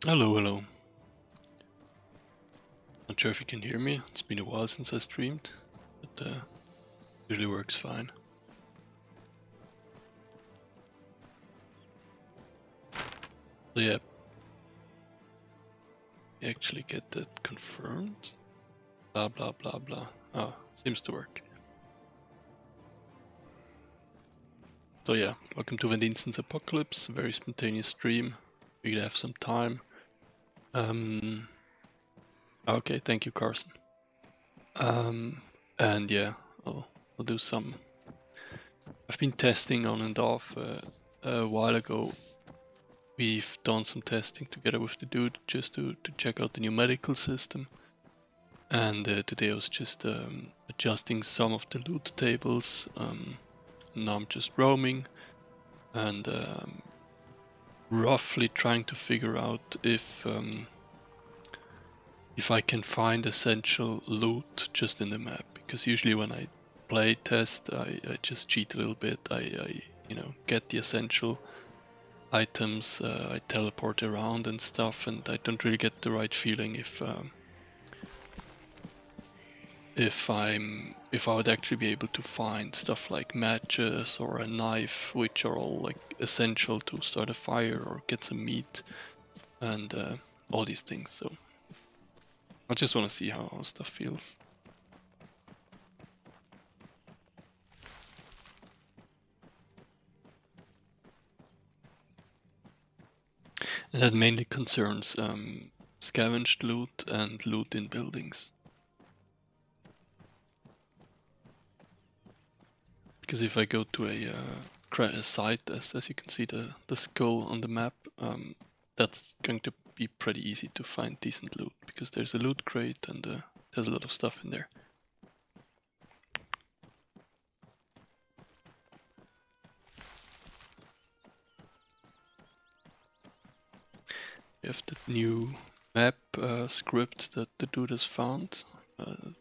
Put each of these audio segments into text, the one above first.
Hello, hello. Not sure if you can hear me. It's been a while since I streamed, but usually works fine. So yeah, you actually get that confirmed. Blah blah blah blah. Oh, seems to work. So yeah, welcome to Vandeanson's Apocalypse. Very spontaneous stream. We could have some time. Okay, thank you, Carson. And yeah, I'll do some. I've been testing on and off a while ago. We've done some testing together with the dude just to check out the new medical system. And today I was just adjusting some of the loot tables. Now I'm just roaming and roughly trying to figure out if I can find essential loot just in the map. Because usually when I play test, I just cheat a little bit. I get the essential items, I teleport around and stuff, and I don't really get the right feeling if I would actually be able to find stuff like matches or a knife, which are all like essential to start a fire or get some meat and all these things. So I just want to see how stuff feels. And that mainly concerns scavenged loot and loot in buildings. Because if I go to a site, as you can see the skull on the map, that's going to be pretty easy to find decent loot, because there's a loot crate and there's a lot of stuff in there. We have the new map script that the dude has found,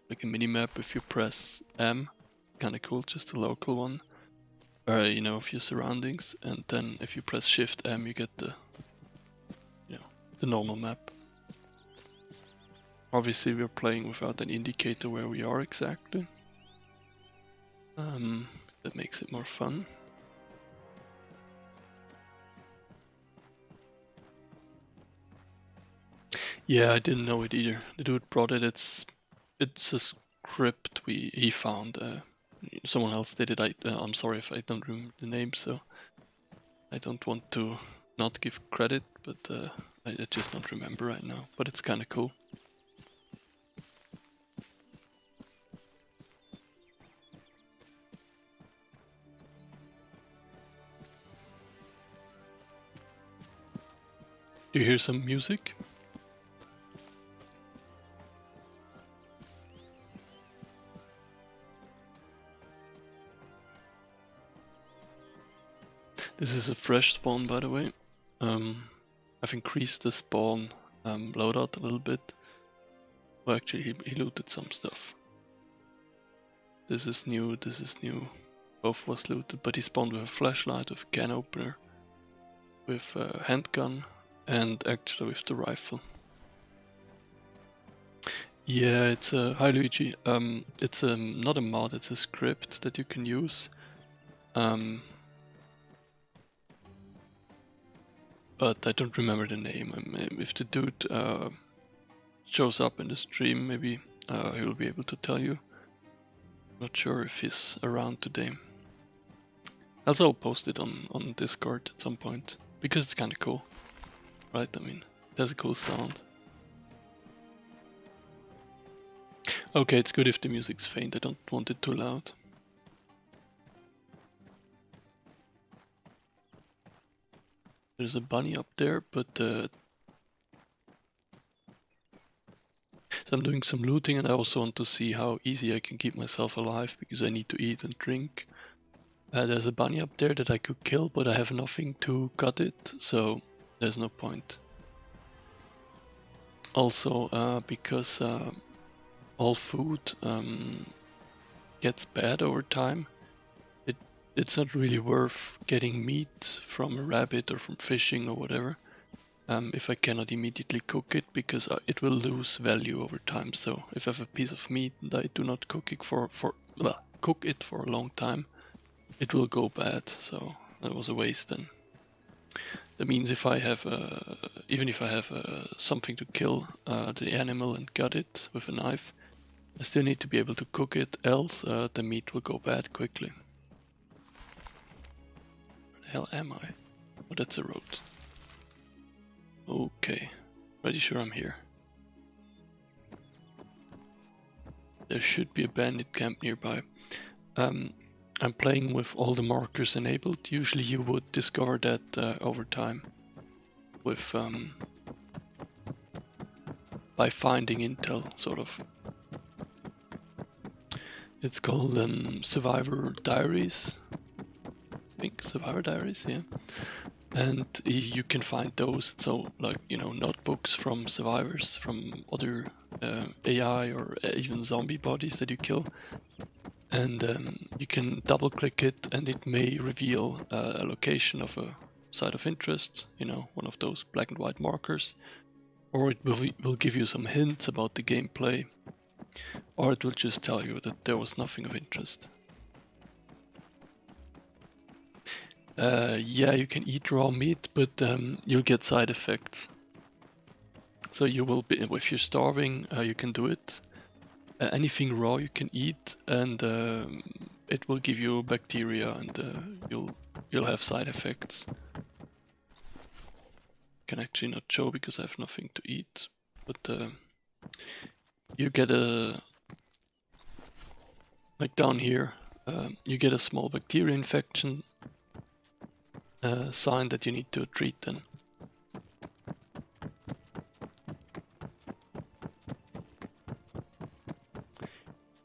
like a mini map if you press M, kinda cool, just a local one, of your surroundings, and then if you press Shift M you get the normal map. Obviously we're playing without an indicator where we are exactly. That makes it more fun. Yeah, I didn't know it either. The dude brought it. It's a script he found. Someone else did it. I'm sorry if I don't remember the name, so I don't want to not give credit, but I just don't remember right now. But it's kind of cool. Do you hear some music? This is a fresh spawn, by the way. I've increased the spawn loadout a little bit. Well, actually, he looted some stuff. This is new. Both was looted, but he spawned with a flashlight, with a can opener, with a handgun, and actually with the rifle. Yeah, it's a hi Luigi. It's not a mod, it's a script that you can use. But I don't remember the name. If the dude shows up in the stream, maybe he will be able to tell you. Not sure if he's around today. Also, I'll post it on Discord at some point, because it's kind of cool, right? I mean, it has a cool sound. Okay, it's good if the music's faint. I don't want it too loud. There's a bunny up there, but so I'm doing some looting, and I also want to see how easy I can keep myself alive, because I need to eat and drink. There's a bunny up there that I could kill, but I have nothing to cut it, so there's no point. Also, because all food gets bad over time, it's not really worth getting meat from a rabbit or from fishing or whatever, if I cannot immediately cook it, because it will lose value over time. So if I have a piece of meat and I do not cook it cook it for a long time, it will go bad. So that was a waste then. That means if I have even if I have something to kill the animal and gut it with a knife, I still need to be able to cook it, else the meat will go bad quickly. Where the hell am I? Oh, that's a road. Okay, pretty sure I'm here. There should be a bandit camp nearby. I'm playing with all the markers enabled. Usually you would discover that over time with by finding intel, sort of. It's called Survivor Diaries. I think Survivor Diaries, yeah. And you can find those, so like, you know, notebooks from survivors, from other AI or even zombie bodies that you kill. And you can double click it and it may reveal a location of a site of interest, you know, one of those black and white markers. Or it will give you some hints about the gameplay. Or it will just tell you that there was nothing of interest. Yeah, you can eat raw meat, but you'll get side effects. So you will be, if you're starving, you can do it. Anything raw you can eat, and it will give you bacteria, and you'll have side effects. Can actually not show because I have nothing to eat, but you get a, like down here, you get a small bacteria infection sign that you need to treat then.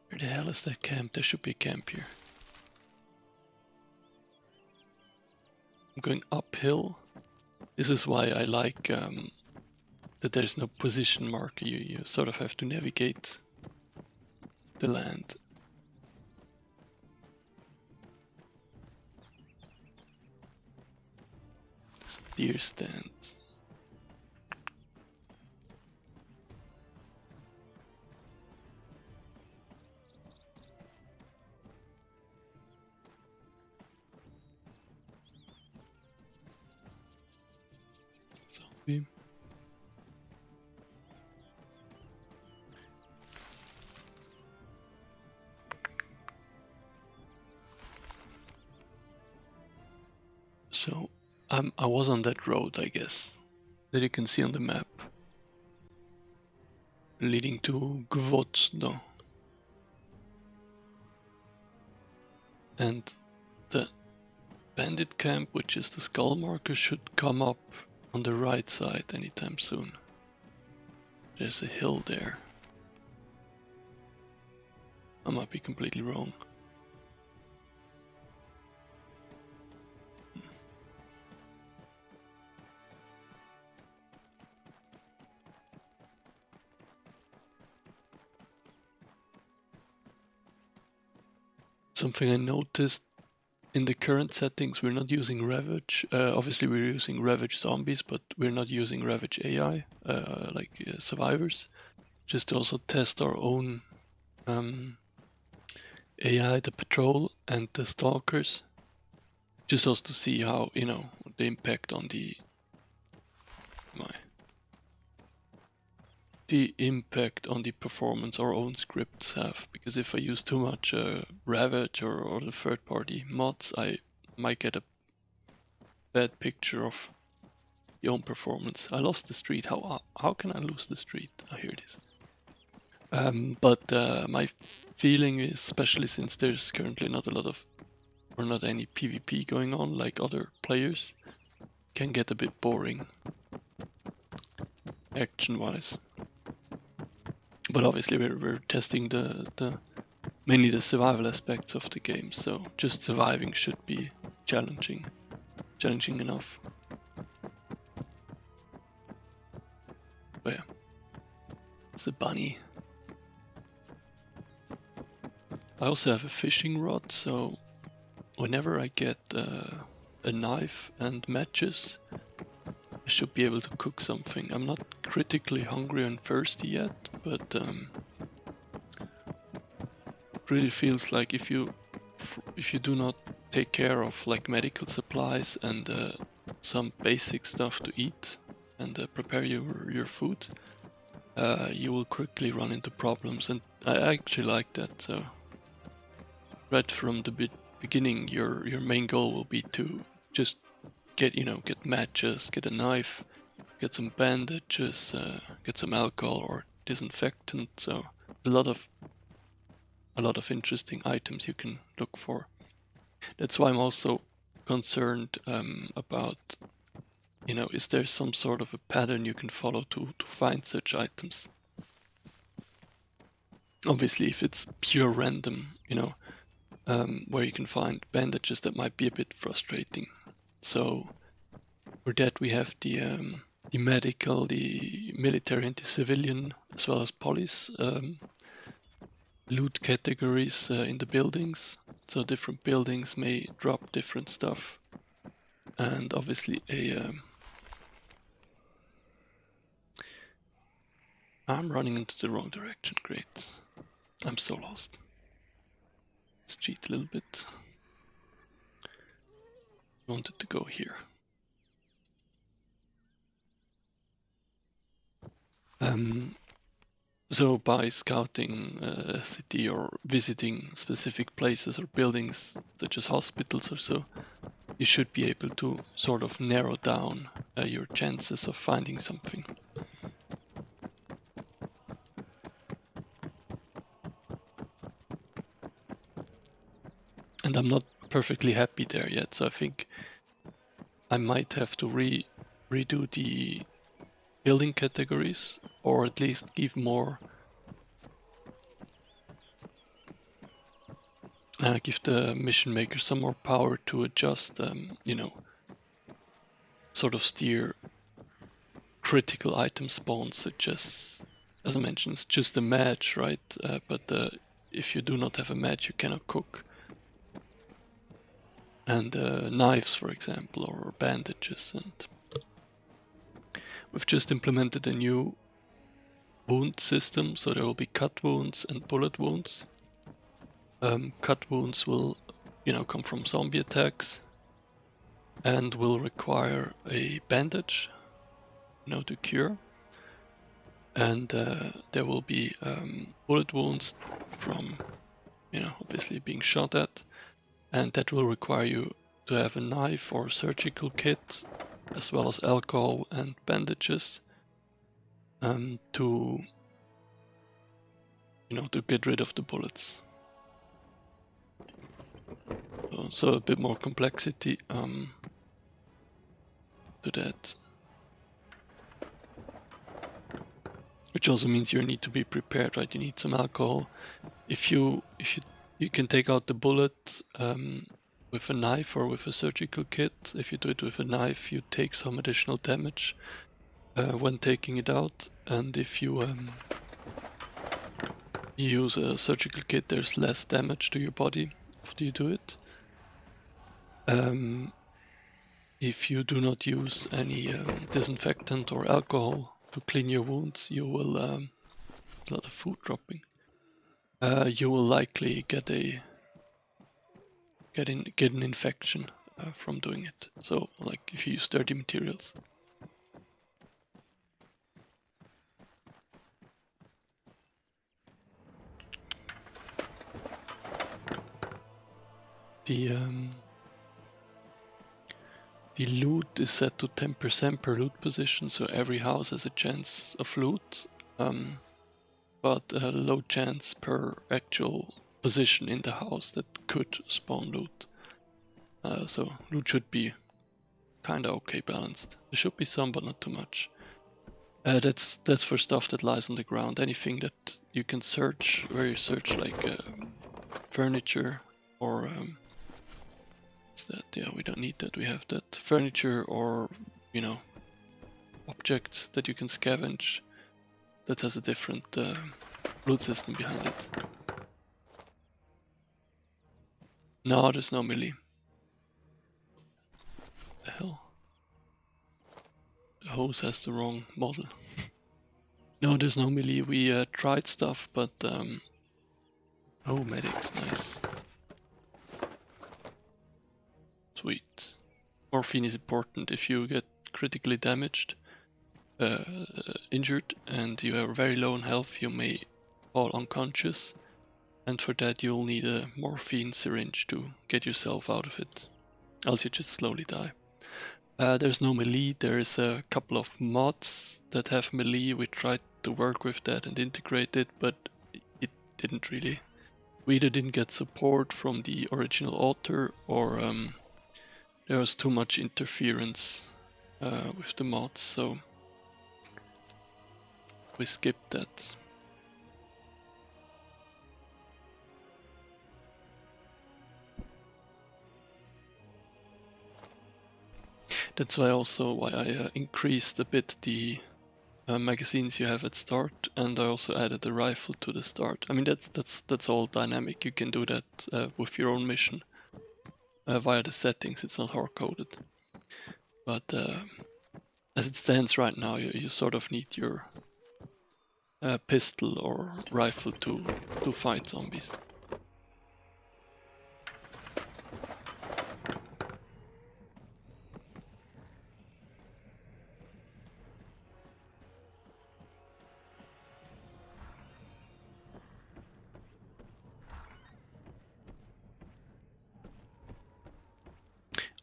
Where the hell is that camp? There should be a camp here. I'm going uphill. This is why I like that there's no position marker. You sort of have to navigate the land. Deer stands. Zombie. So I was on that road, I guess, that you can see on the map, leading to Gvozdno. And the bandit camp, which is the skull marker, should come up on the right side anytime soon. There's a hill there. I might be completely wrong. Something I noticed in the current settings, we're not using Ravage. Obviously we're using Ravage zombies, but we're not using Ravage AI, like survivors. Just to also test our own AI, the patrol and the stalkers. Just also to see how, you know, the impact on the performance our own scripts have, because if I use too much Ravage or the third-party mods, I might get a bad picture of the own performance. I lost the street. How can I lose the street? I hear this. But my feeling is, especially since there's currently not a lot of, or not any PvP going on like other players, can get a bit boring action-wise. But obviously we're testing mainly the survival aspects of the game, so just surviving should be challenging enough. But yeah, it's a bunny. I also have a fishing rod, so whenever I get a knife and matches, I should be able to cook something. I'm not critically hungry and thirsty yet, but really feels like if you do not take care of like medical supplies and some basic stuff to eat and prepare your food, you will quickly run into problems. And I actually like that. So right from the beginning, your main goal will be to just get matches, get a knife, get some bandages, get some alcohol or disinfectant. So a lot of interesting items you can look for. That's why I'm also concerned about, is there some sort of a pattern you can follow to find such items? Obviously, if it's pure random, where you can find bandages, that might be a bit frustrating. So for that we have the medical, the military and the civilian, as well as police loot categories in the buildings. So different buildings may drop different stuff. And obviously I'm running into the wrong direction, great. I'm so lost. Let's cheat a little bit. I wanted to go here. So by scouting a city or visiting specific places or buildings, such as hospitals or so, you should be able to sort of narrow down your chances of finding something. And I'm not perfectly happy there yet, so I think I might have to redo the building categories, or at least give more, give the mission maker some more power to adjust, sort of steer critical item spawns, such as I mentioned, it's just a match, right? But if you do not have a match, you cannot cook. And knives, for example, or bandages. And we've just implemented a new wound system, so there will be cut wounds and bullet wounds. Cut wounds will, come from zombie attacks and will require a bandage, to cure. And there will be bullet wounds from, obviously being shot at, and that will require you to have a knife or surgical kit, as well as alcohol and bandages, to get rid of the bullets. So a bit more complexity to that, which also means you need to be prepared, right? You need some alcohol. If you can take out the bullet with a knife or with a surgical kit. If you do it with a knife, you take some additional damage when taking it out, and if you use a surgical kit, there's less damage to your body after you do it. If you do not use any disinfectant or alcohol to clean your wounds, you will a lot of food dropping. You will likely get an infection from doing it. So, like if you use dirty materials. The loot is set to 10% per loot position, so every house has a chance of loot, but a low chance per actual position in the house that could spawn loot. So loot should be kinda okay balanced. There should be some, but not too much. That's for stuff that lies on the ground. Anything that you can search, where you search like furniture or that, yeah, we don't need that. We have that furniture or objects that you can scavenge. That has a different loot system behind it. No, there's no melee. The hell? hose has the wrong model. No, there's no melee. We tried stuff, but oh, medics, nice. Sweet. Morphine is important if you get critically damaged, injured, and you are very low on health. You may fall unconscious, and for that you'll need a morphine syringe to get yourself out of it. Else you just slowly die. There's no melee. There's a couple of mods that have melee. We tried to work with that and integrate it, but it didn't really. We either didn't get support from the original author, or there was too much interference with the mods, so we skipped that. That's why I increased a bit the magazines you have at start, and I also added a rifle to the start. I mean that's all dynamic. You can do that with your own mission via the settings. It's not hard coded, but as it stands right now, you sort of need your pistol or rifle to fight zombies.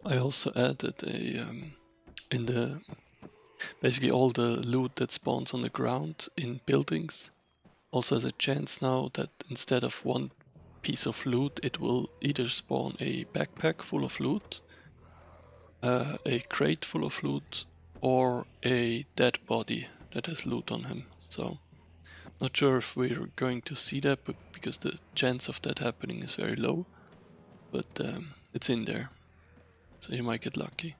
I also added a basically all the loot that spawns on the ground in buildings also has a chance now that instead of one piece of loot, it will either spawn a backpack full of loot, a crate full of loot, or a dead body that has loot on him. So not sure if we're going to see that, but because the chance of that happening is very low, but it's in there. So you might get lucky.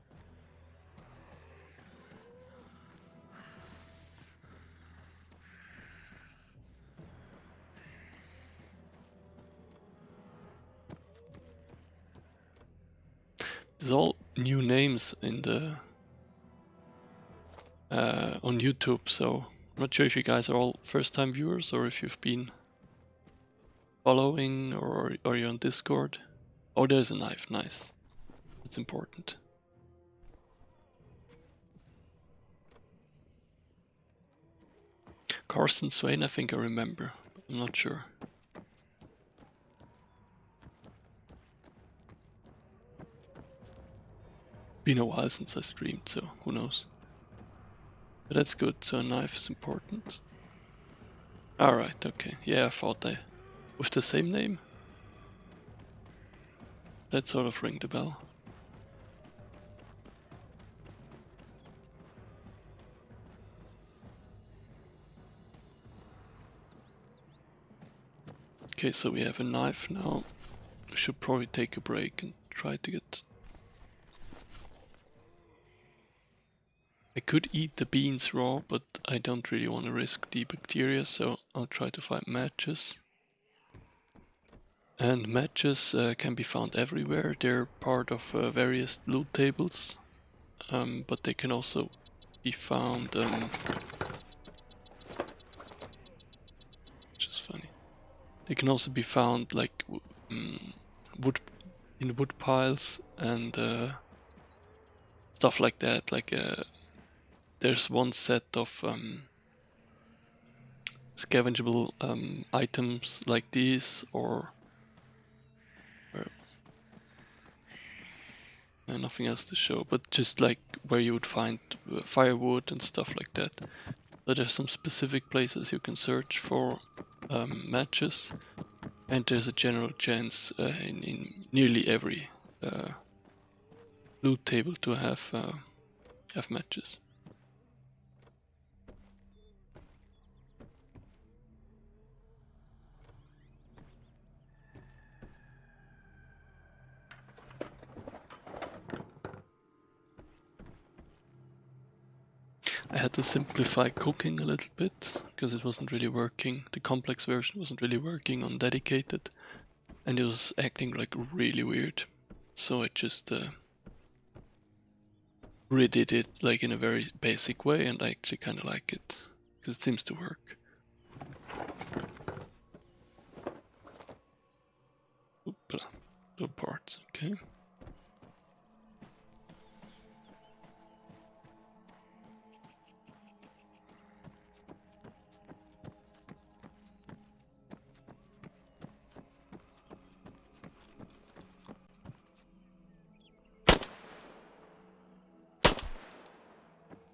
There's all new names in the on YouTube, so I'm not sure if you guys are all first-time viewers or if you've been following or you're on Discord. Oh, there's a knife, nice. It's important. Carson Swain, I think I remember, but I'm not sure. Been a while since I streamed, so who knows. But that's good, so a knife is important. Alright, okay. Yeah, I thought with the same name? That sort of rang the bell. Okay, so we have a knife now. We should probably take a break and try to get... I could eat the beans raw, but I don't really want to risk the bacteria, so I'll try to find matches. And matches can be found everywhere. They're part of various loot tables, but they can also be found... which is funny. They can also be found like wood in wood piles and stuff like that. Like there's one set of scavengeable items like these, or nothing else to show, but just like where you would find firewood and stuff like that. So there's some specific places you can search for matches, and there's a general chance in nearly every loot table to have matches. I had to simplify cooking a little bit because it wasn't really working. The complex version wasn't really working on dedicated, and it was acting like really weird. So I just redid it like in a very basic way, and I actually kind of like it because it seems to work. Oopla. No parts, okay.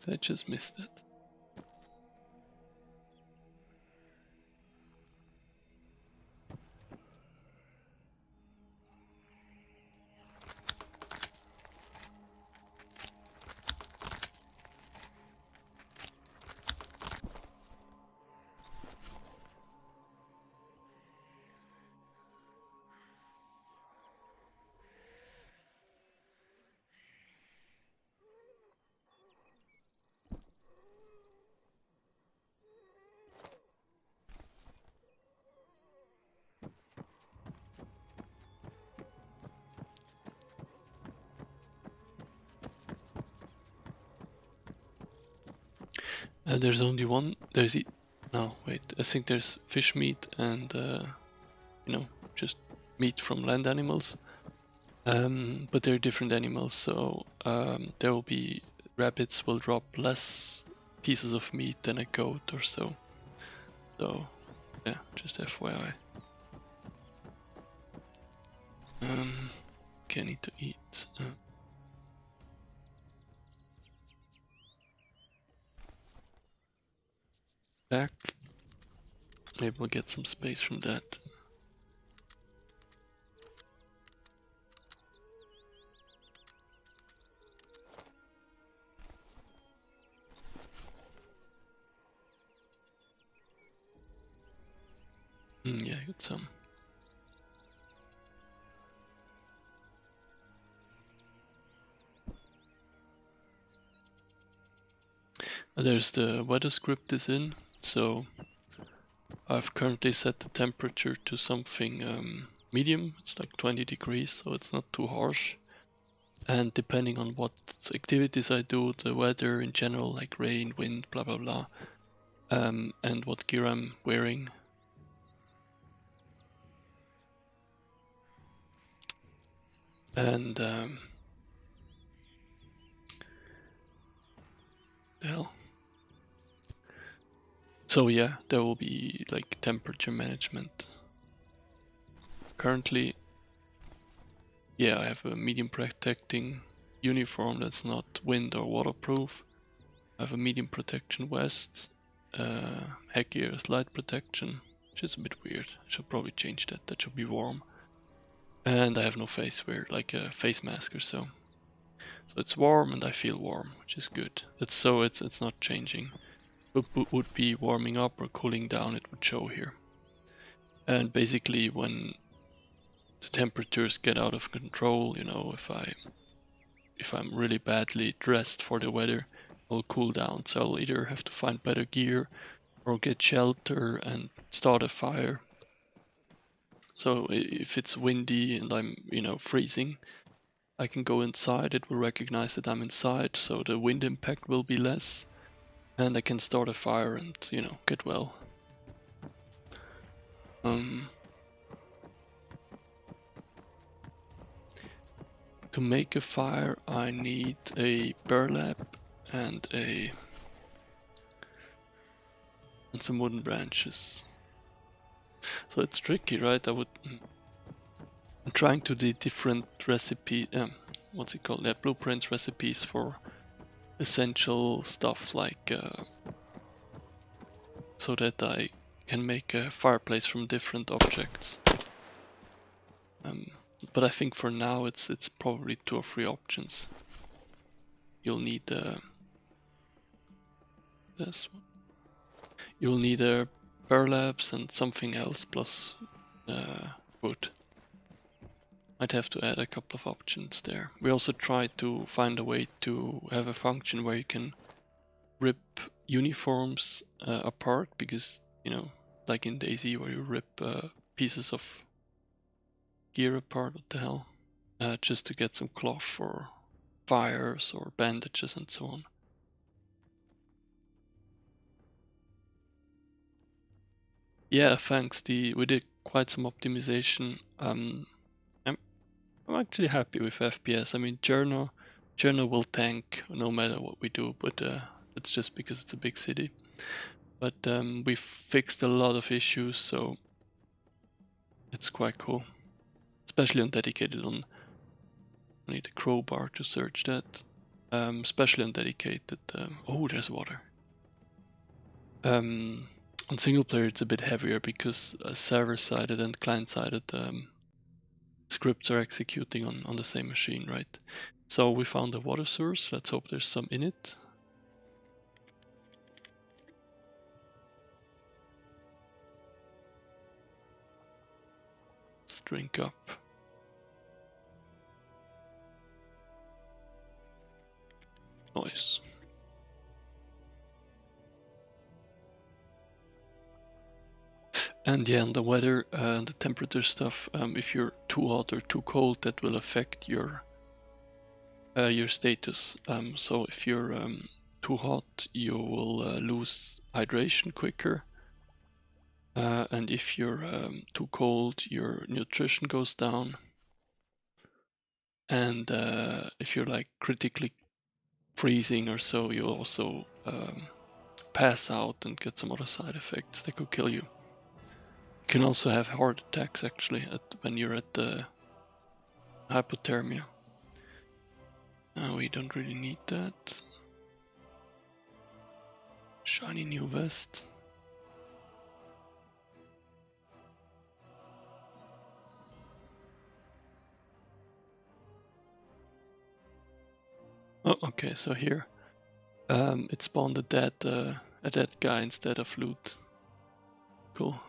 I just missed it. There's only one. No, wait. I think there's fish meat and you know, just meat from land animals. But they're different animals, so there will be rabbits will drop less pieces of meat than a goat or so. So yeah, just FYI. Okay, I need to eat. Back. Maybe we'll get some space from that. Yeah, I got some. There's the weather script is in, so I've currently set the temperature to something medium. It's like 20 degrees, so it's not too harsh. And depending on what activities I do, the weather in general, like rain, wind, blah blah blah, and what gear I'm wearing. And the hell. So yeah, there will be like temperature management. Currently, yeah, I have a medium protecting uniform that's not wind or waterproof. I have a medium protection vest, headgear is light protection, which is a bit weird. I should probably change that. That should be warm. And I have no face wear, like a face mask or so. So it's warm and I feel warm, which is good. It's not changing. It would be warming up or cooling down, it would show here. And basically when the temperatures get out of control, you know, if I'm really badly dressed for the weather, I'll cool down. So I'll either have to find better gear or get shelter and start a fire. So if it's windy and I'm, you know, freezing, I can go inside, it will recognize that I'm inside, so the wind impact will be less, and I can start a fire and, you know, get well. To make a fire I need a burlap and some wooden branches. So it's tricky, right? I'm trying to do different recipe, what's it called? Yeah, blueprints, recipes for essential stuff like so that I can make a fireplace from different objects. But I think for now it's probably 2 or 3 options. You'll need this one. You'll need burlaps and something else plus wood. I'd have to add a couple of options there. We also tried to find a way to have a function where you can rip uniforms apart, because, you know, like in DayZ where you rip pieces of gear apart, what the hell, just to get some cloth or fires or bandages and so on. Yeah, thanks. We did quite some optimization. I'm actually happy with FPS. I mean, Journal will tank no matter what we do, but it's just because it's a big city. But we fixed a lot of issues, so it's quite cool. Especially on dedicated. I need a crowbar to search that. Especially on dedicated. Oh, there's water. On single player, it's a bit heavier because server-sided and client-sided scripts are executing on the same machine, right? So we found a water source. Let's hope there's some in it. Let's drink up. Nice. And yeah, on the weather and the temperature stuff, if you're too hot or too cold, that will affect your status. So if you're too hot, you will lose hydration quicker. And if you're too cold, your nutrition goes down. And if you're like critically freezing or so, you also pass out and get some other side effects that could kill you. You can also have heart attacks actually when you're at the hypothermia. We don't really need that. Shiny new vest. Oh, okay, so here it spawned a dead guy instead of loot. Cool.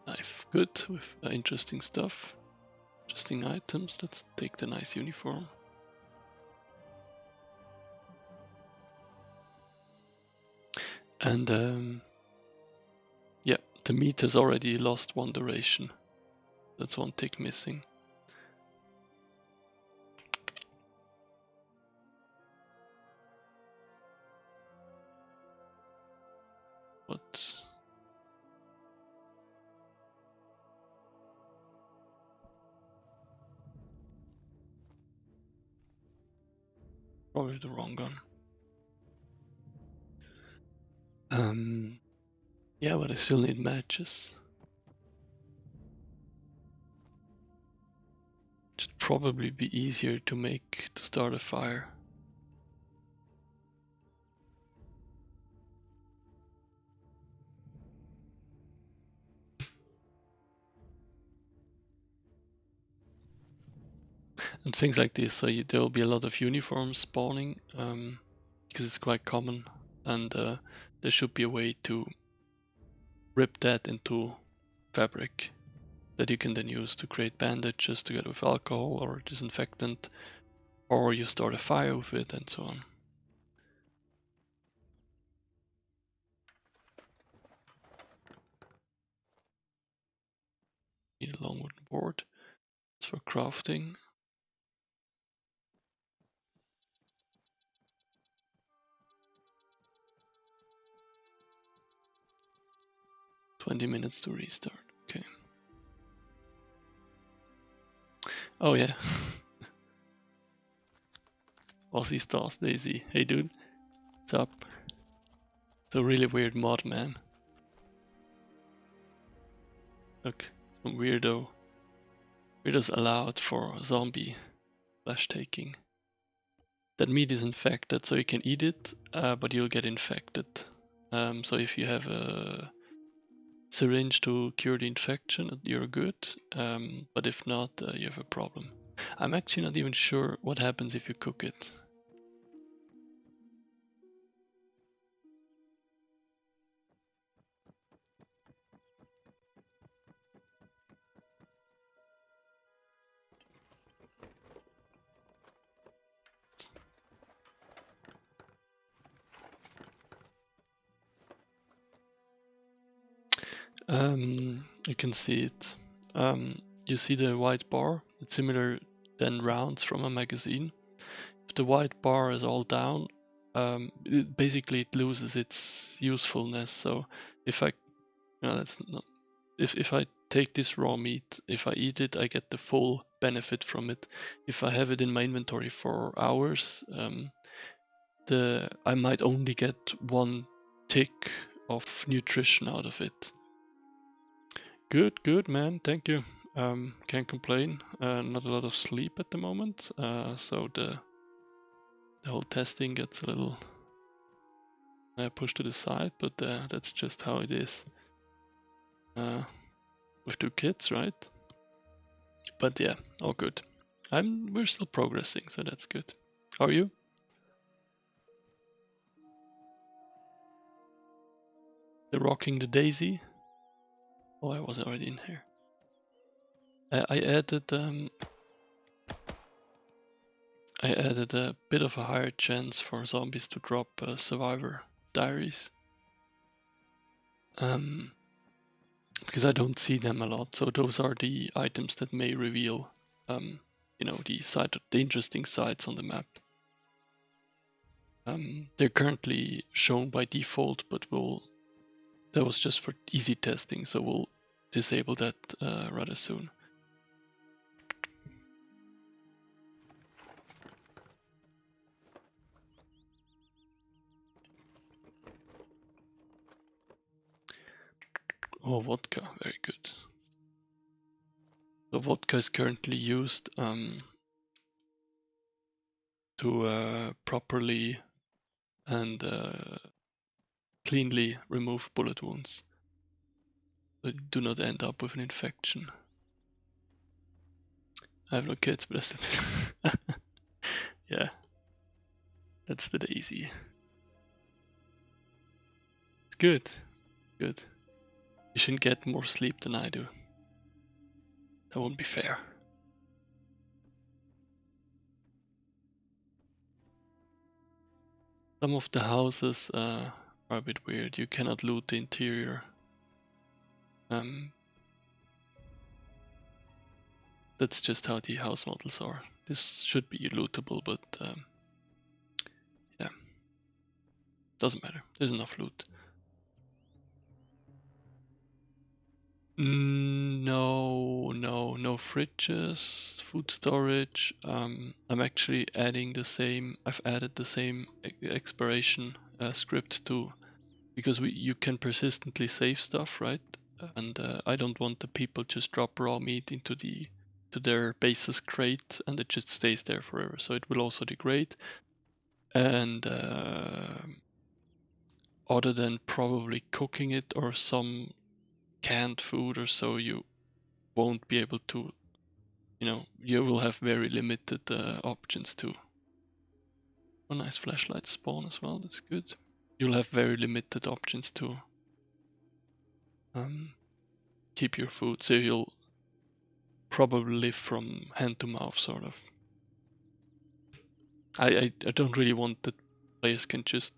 Knife, good, with interesting stuff. Interesting items. Let's take the nice uniform. And yeah, the meat has already lost one duration. That's one tick missing. What? Probably the wrong gun. Yeah, but I still need matches. Should probably be easier to make to start a fire. And things like this, so there will be a lot of uniforms spawning because it's quite common, and there should be a way to rip that into fabric that you can then use to create bandages together with alcohol or disinfectant, or you start a fire with it and so on. Need a long wooden board. It's for crafting. $20 to restart. Okay. Oh yeah. Aussie Stars Daisy. Hey dude. What's up? It's a really weird mod, man. Look, some weirdos allowed for zombie flesh taking. That meat is infected, so you can eat it, but you'll get infected. So if you have a syringe to cure the infection, you're good. But if not, you have a problem. I'm actually not even sure what happens if you cook it. You can see it. You see the white bar? It's similar 10 rounds from a magazine. If the white bar is all down, basically it loses its usefulness. So if I, that's not, if I take this raw meat, if I eat it, I get the full benefit from it. If I have it in my inventory for hours, I might only get 1 tick of nutrition out of it. Good man, thank you. Can't complain. Not a lot of sleep at the moment, so the whole testing gets a little pushed to the side, but that's just how it is. With 2 kids, right? But yeah, all good. We're still progressing, so that's good. How are you? The Rocking the Daisy? Oh, I was already in here. I added a bit of a higher chance for zombies to drop survivor diaries. Because I don't see them a lot, so those are the items that may reveal, the interesting sites on the map. They're currently shown by default, but that was just for easy testing, so we'll disable that rather soon. Oh, vodka, very good. So vodka is currently used to properly and cleanly remove bullet wounds, so you do not end up with an infection. I have no kids, but that's the yeah, that's the Daisy. It's good, good. You shouldn't get more sleep than I do. That wouldn't be fair. Some of the houses are a bit weird. You cannot loot the interior. That's just how the house models are. This should be lootable, but yeah, doesn't matter. There's enough loot. No fridges, food storage. I'm actually adding the same. I've added the same exploration script too, because you can persistently save stuff, right? And I don't want the people just drop raw meat into their base's crate and it just stays there forever. So it will also degrade. And other than probably cooking it or some canned food or so, you won't be able to, you will have very limited options too. Oh, nice flashlight spawn as well, that's good. You'll have very limited options to keep your food, so you'll probably live from hand to mouth, sort of. I don't really want that players can just,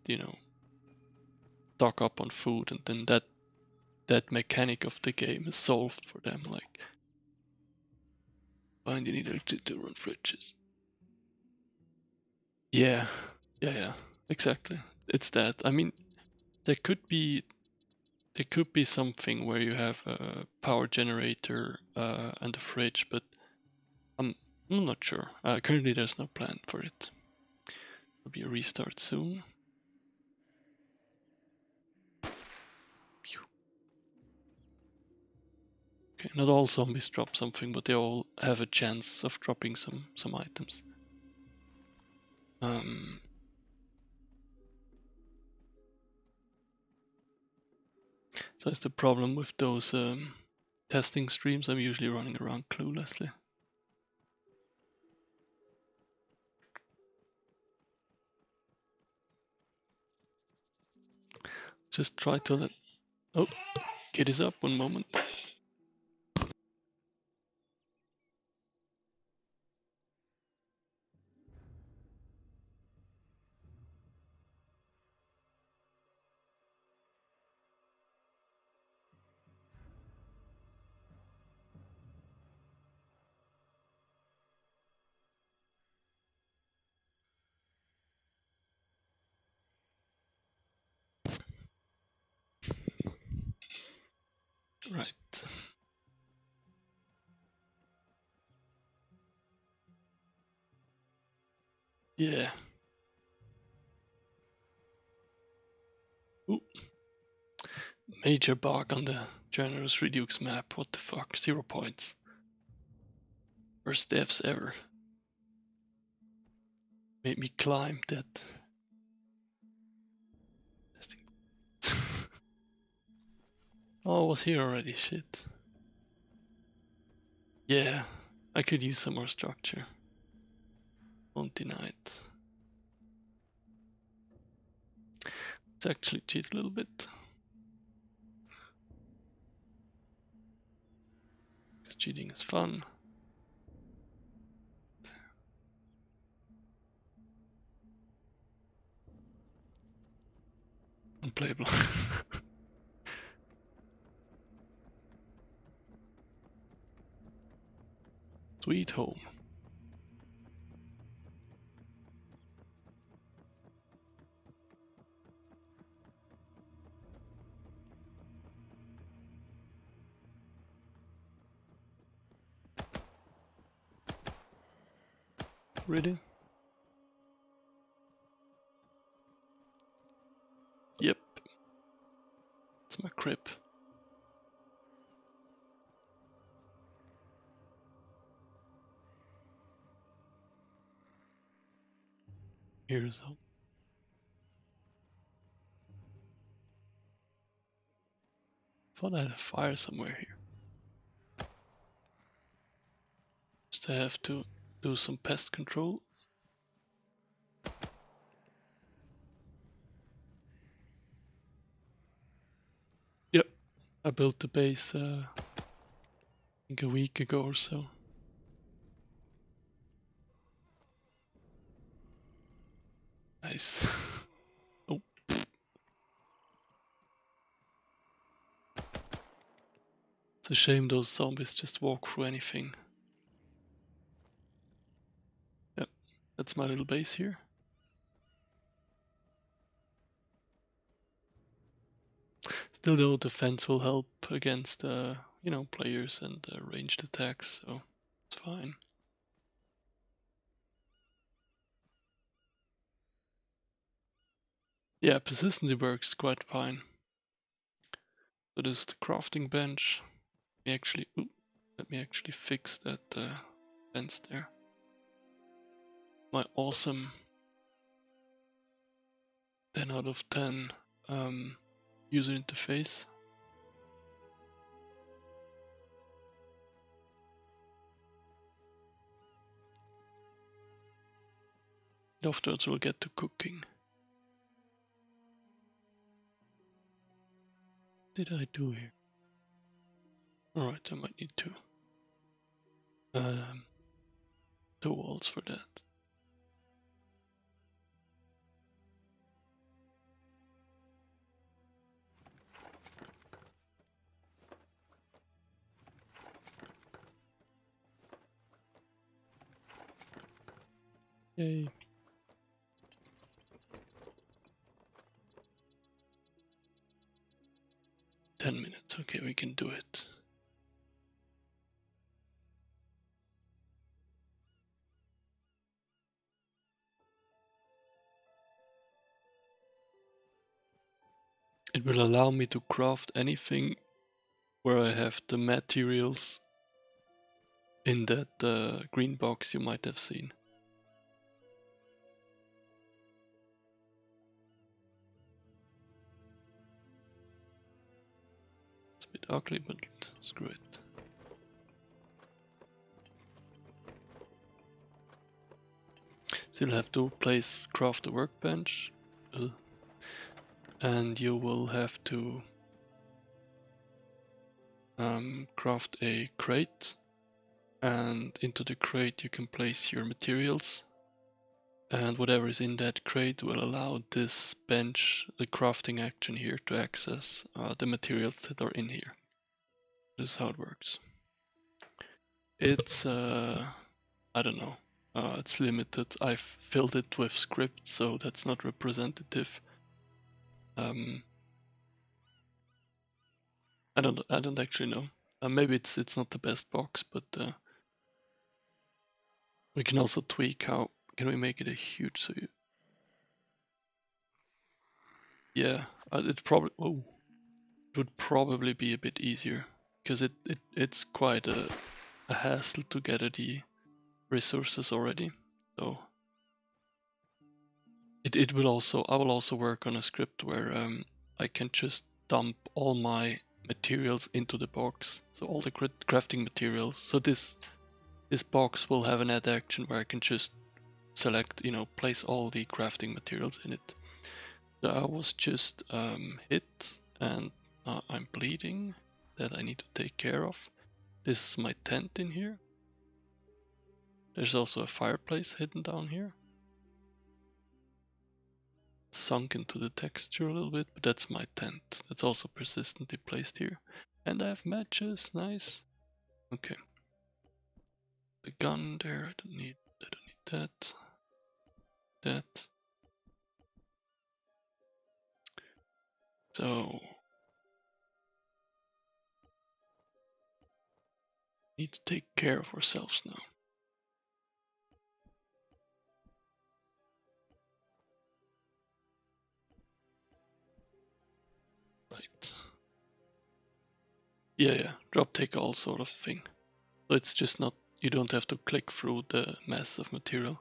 stock up on food and then that mechanic of the game is solved for them, like find you need to run fridges. Yeah, exactly. It's that. I mean, there could be something where you have a power generator and a fridge, but I'm not sure. Currently, there's no plan for it. There'll be a restart soon. Okay, not all zombies drop something, but they all have a chance of dropping some items. So that's the problem with those testing streams. I'm usually running around cluelessly. Just try to let... Oh, kid is up, one moment. Right. Yeah. Ooh. Major bug on the Generous Redux map. What the fuck? 0 points. Worst devs ever. Made me climb that. Oh, I was here already. Shit. Yeah, I could use some more structure. Won't deny it. Let's actually cheat a little bit. Because cheating is fun. Unplayable. Sweet home. Really? Yep. It's my crib. Here's home. Thought I had a fire somewhere here. Just I have to do some pest control. Yep. I built the base I think a week ago or so. Nice. Oh. It's a shame those zombies just walk through anything. Yep. That's my little base here. Still though, defense will help against you know, players and ranged attacks, so it's fine. Yeah, persistency works quite fine. So this is the crafting bench. Let me actually fix that fence there. My awesome 10 out of 10 user interface. Afterwards we'll get to cooking. What did I do here? Alright, I might need to 2 walls for that. Yay. $10, okay, we can do it. It will allow me to craft anything where I have the materials in that green box you might have seen. It's a bit ugly, but screw it. Still have to craft a workbench, and you will have to craft a crate, and into the crate you can place your materials, and whatever is in that crate will allow this bench, the crafting action here, to access the materials that are in here. This is how it works. It's I don't know, it's limited. I've filled it with script, so that's not representative. I don't actually know. Maybe it's not the best box, but we can also tweak how can we make it a huge so you. Yeah, it would probably be a bit easier because it's quite a hassle to gather the resources already. So it will also I will also work on a script where I can just dump all my materials into the box, so all the crafting materials. So this box will have an add action where I can just select, place all the crafting materials in it. So I was just hit and I'm bleeding that I need to take care of. This is my tent in here. There's also a fireplace hidden down here. Sunk into the texture a little bit, but that's my tent. That's also persistently placed here. And I have matches, nice. Okay. The gun there, I don't need that. That. So need to take care of ourselves now. Right. Yeah, drop take all sort of thing. So it's just not, you don't have to click through the mass of material.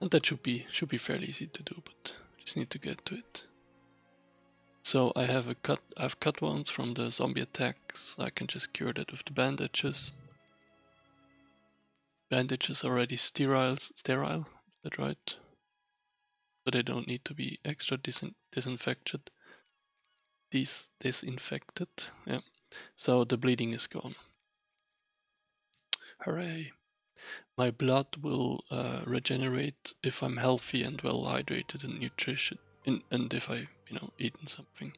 And that should be fairly easy to do, but just need to get to it. So I've cut wounds from the zombie attacks. I can just cure that with the bandages. Bandages already sterile, is that right? So they don't need to be extra disinfected. Disinfected, yeah. So the bleeding is gone. Hooray! My blood will regenerate if I'm healthy and well hydrated and nutrition, and if I, eaten something.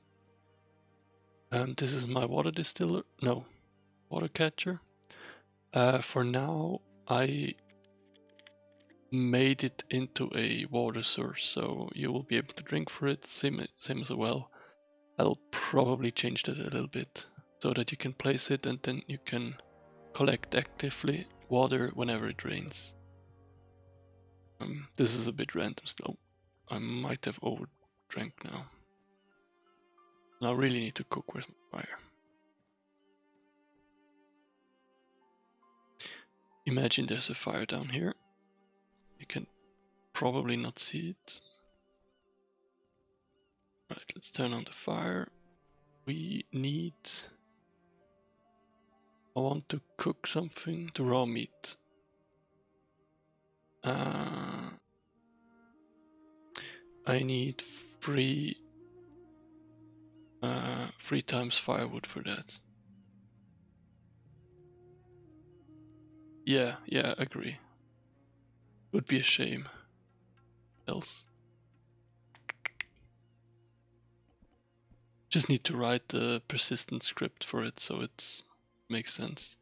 This is my water distiller. No, water catcher. For now, I made it into a water source, so you will be able to drink for it. Same as well. I'll probably change that a little bit so that you can place it and then you can collect actively water whenever it rains. This is a bit random still. I might have overdrank now. Now I really need to cook with my fire. Imagine there's a fire down here. You can probably not see it. Right, let's turn on the fire. We need... I want to cook something, the raw meat. I need 3 times firewood for that. Yeah, agree. Would be a shame else. Just need to write the persistent script for it so it makes sense.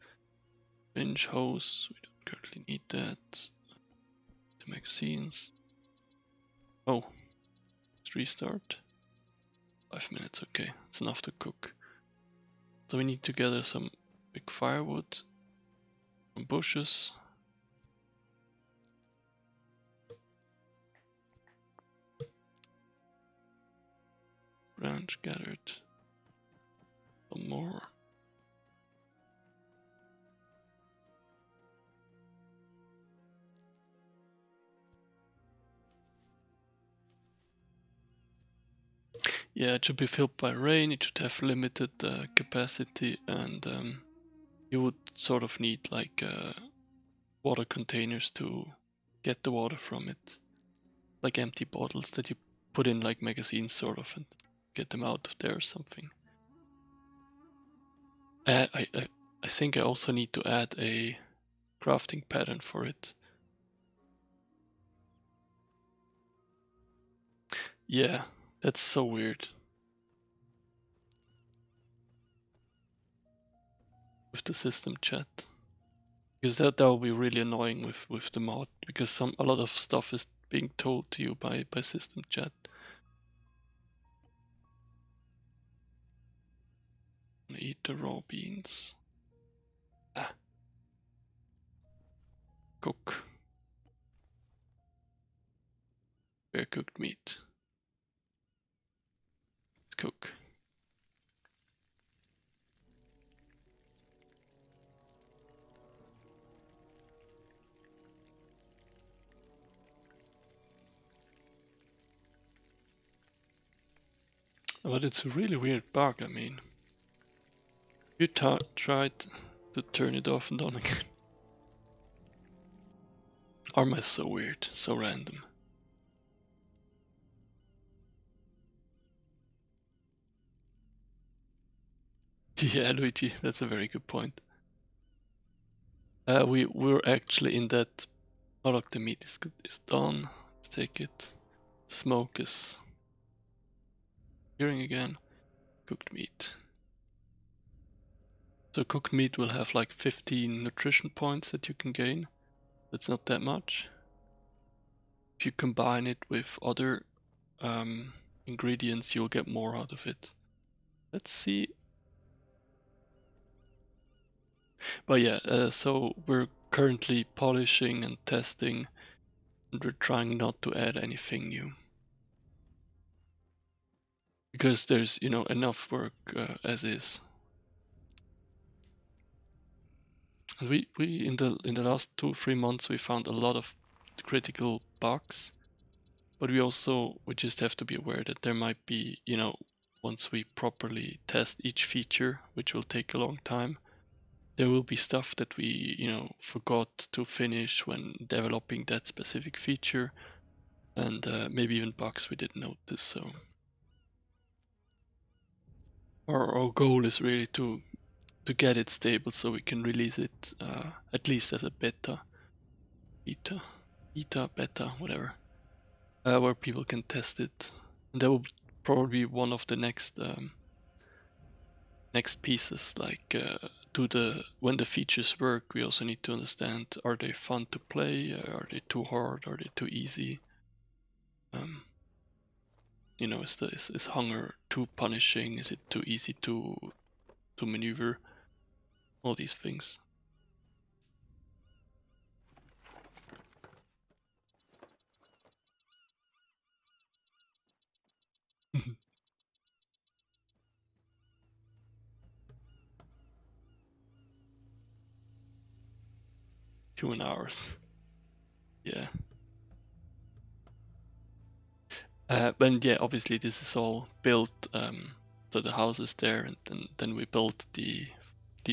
Binge hose, we don't currently need that. The magazines. Oh, let's restart. 5 minutes, okay, it's enough to cook. So we need to gather some big firewood, some bushes. Branch gathered. Some more. Yeah, it should be filled by rain, it should have limited capacity, and you would sort of need like water containers to get the water from it. Like empty bottles that you put in like magazines sort of and get them out of there or something. I think I also need to add a crafting pattern for it. Yeah, that's so weird. With the system chat. Because that will be really annoying with the mod, because a lot of stuff is being told to you by system chat. eat the raw beans. Cook. Bare cooked meat. Let's cook. But it's a really weird bug, I mean. You tried to turn it off and on again. ArmA is so weird, so random. Yeah, Luigi, that's a very good point. We're actually in that. Oh look, the meat is done. Let's take it. Smoke is appearing again. Cooked meat. So cooked meat will have like 15 nutrition points that you can gain. That's not that much. If you combine it with other ingredients, you'll get more out of it. Let's see. But yeah, so we're currently polishing and testing, and we're trying not to add anything new. Because there's, you know, enough work as is. And we in the last 2-3 months we found a lot of critical bugs, but we just have to be aware that there might be, you know, once we properly test each feature, which will take a long time, there will be stuff that we, you know, forgot to finish when developing that specific feature, and maybe even bugs we didn't notice. So our goal is really to get it stable so we can release it at least as a beta, beta, whatever, where people can test it. And that will probably be one of the next pieces. Like when the features work, we also need to understand: are they fun to play? Are they too hard? Are they too easy? You know, is hunger too punishing? Is it too easy to maneuver? All these things. Human hours. Yeah. But yeah, obviously this is all built, so the house is there, and then we built the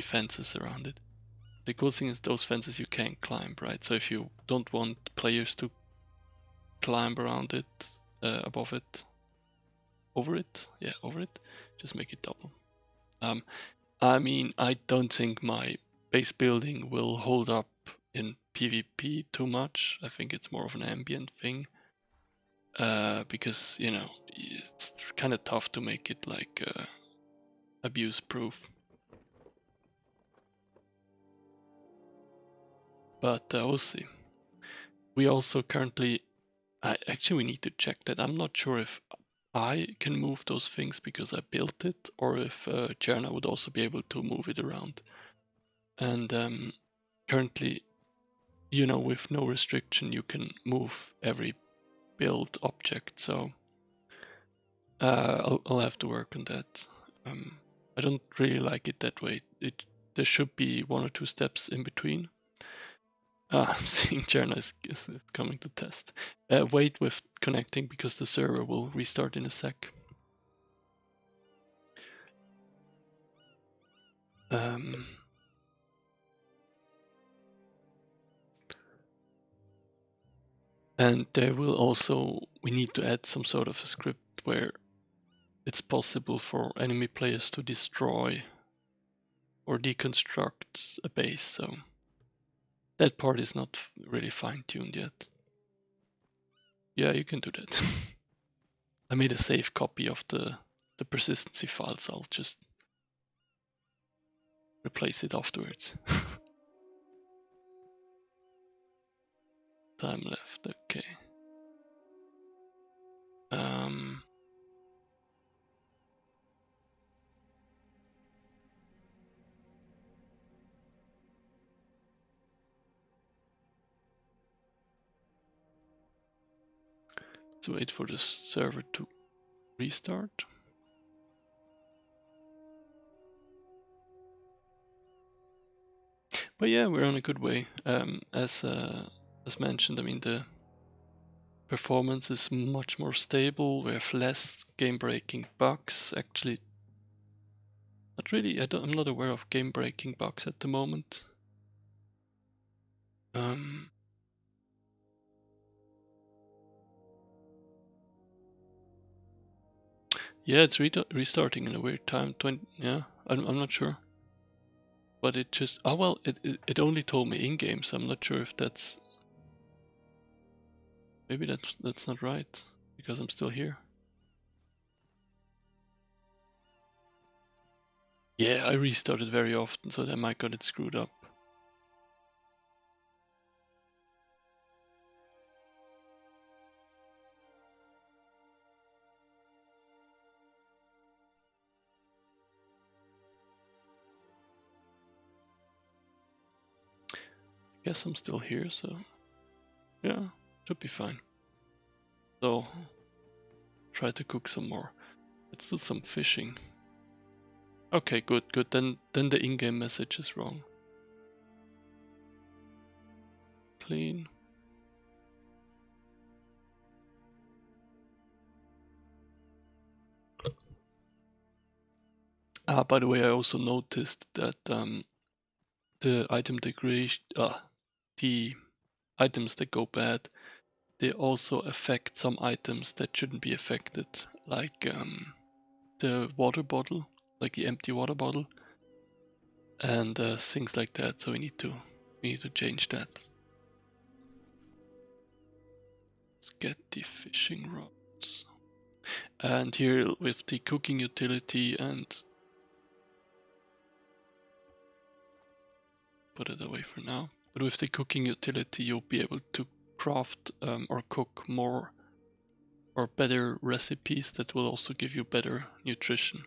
fences around it. The cool thing is those fences you can't climb, right? So if you don't want players to climb around it, above it, over it, just make it double. I mean, I don't think my base building will hold up in PvP too much. I think it's more of an ambient thing. Because, you know, it's kind of tough to make it like abuse proof. But we'll see. We also currently, actually we need to check that. I'm not sure if I can move those things because I built it, or if Cherna would also be able to move it around. And currently, you know, with no restriction, you can move every build object. So I'll have to work on that. I don't really like it that way. There should be 1 or 2 steps in between. I'm seeing Cherna is coming to test. Wait with connecting because the server will restart in a sec. And there will also, we need to add some sort of a script where it's possible for enemy players to destroy or deconstruct a base. So that part is not really fine-tuned yet. Yeah, you can do that. I made a save copy of the persistency files. I'll just replace it afterwards. Time left, okay. Let's wait for the server to restart. But yeah, we're on a good way. As mentioned, I mean the performance is much more stable. We have less game-breaking bugs. Actually, not really. I'm not aware of game-breaking bugs at the moment. Yeah, it's restarting in a weird time. Yeah, I'm not sure. But it just, oh well, it only told me in-game, so I'm not sure if that's, maybe that's not right, because I'm still here. Yeah, I restarted very often, so that might got it screwed up. Guess I'm still here, so yeah, should be fine. So, try to cook some more. Let's do some fishing. Okay, good. Then the in-game message is wrong. Clean. By the way, I also noticed that the item degradation, the items that go bad, they also affect some items that shouldn't be affected, like the water bottle, like the empty water bottle, and things like that. So we need to change that. Let's get the fishing rods, and here with the cooking utility, and put it away for now. But with the cooking utility, you'll be able to craft or cook more or better recipes that will also give you better nutrition.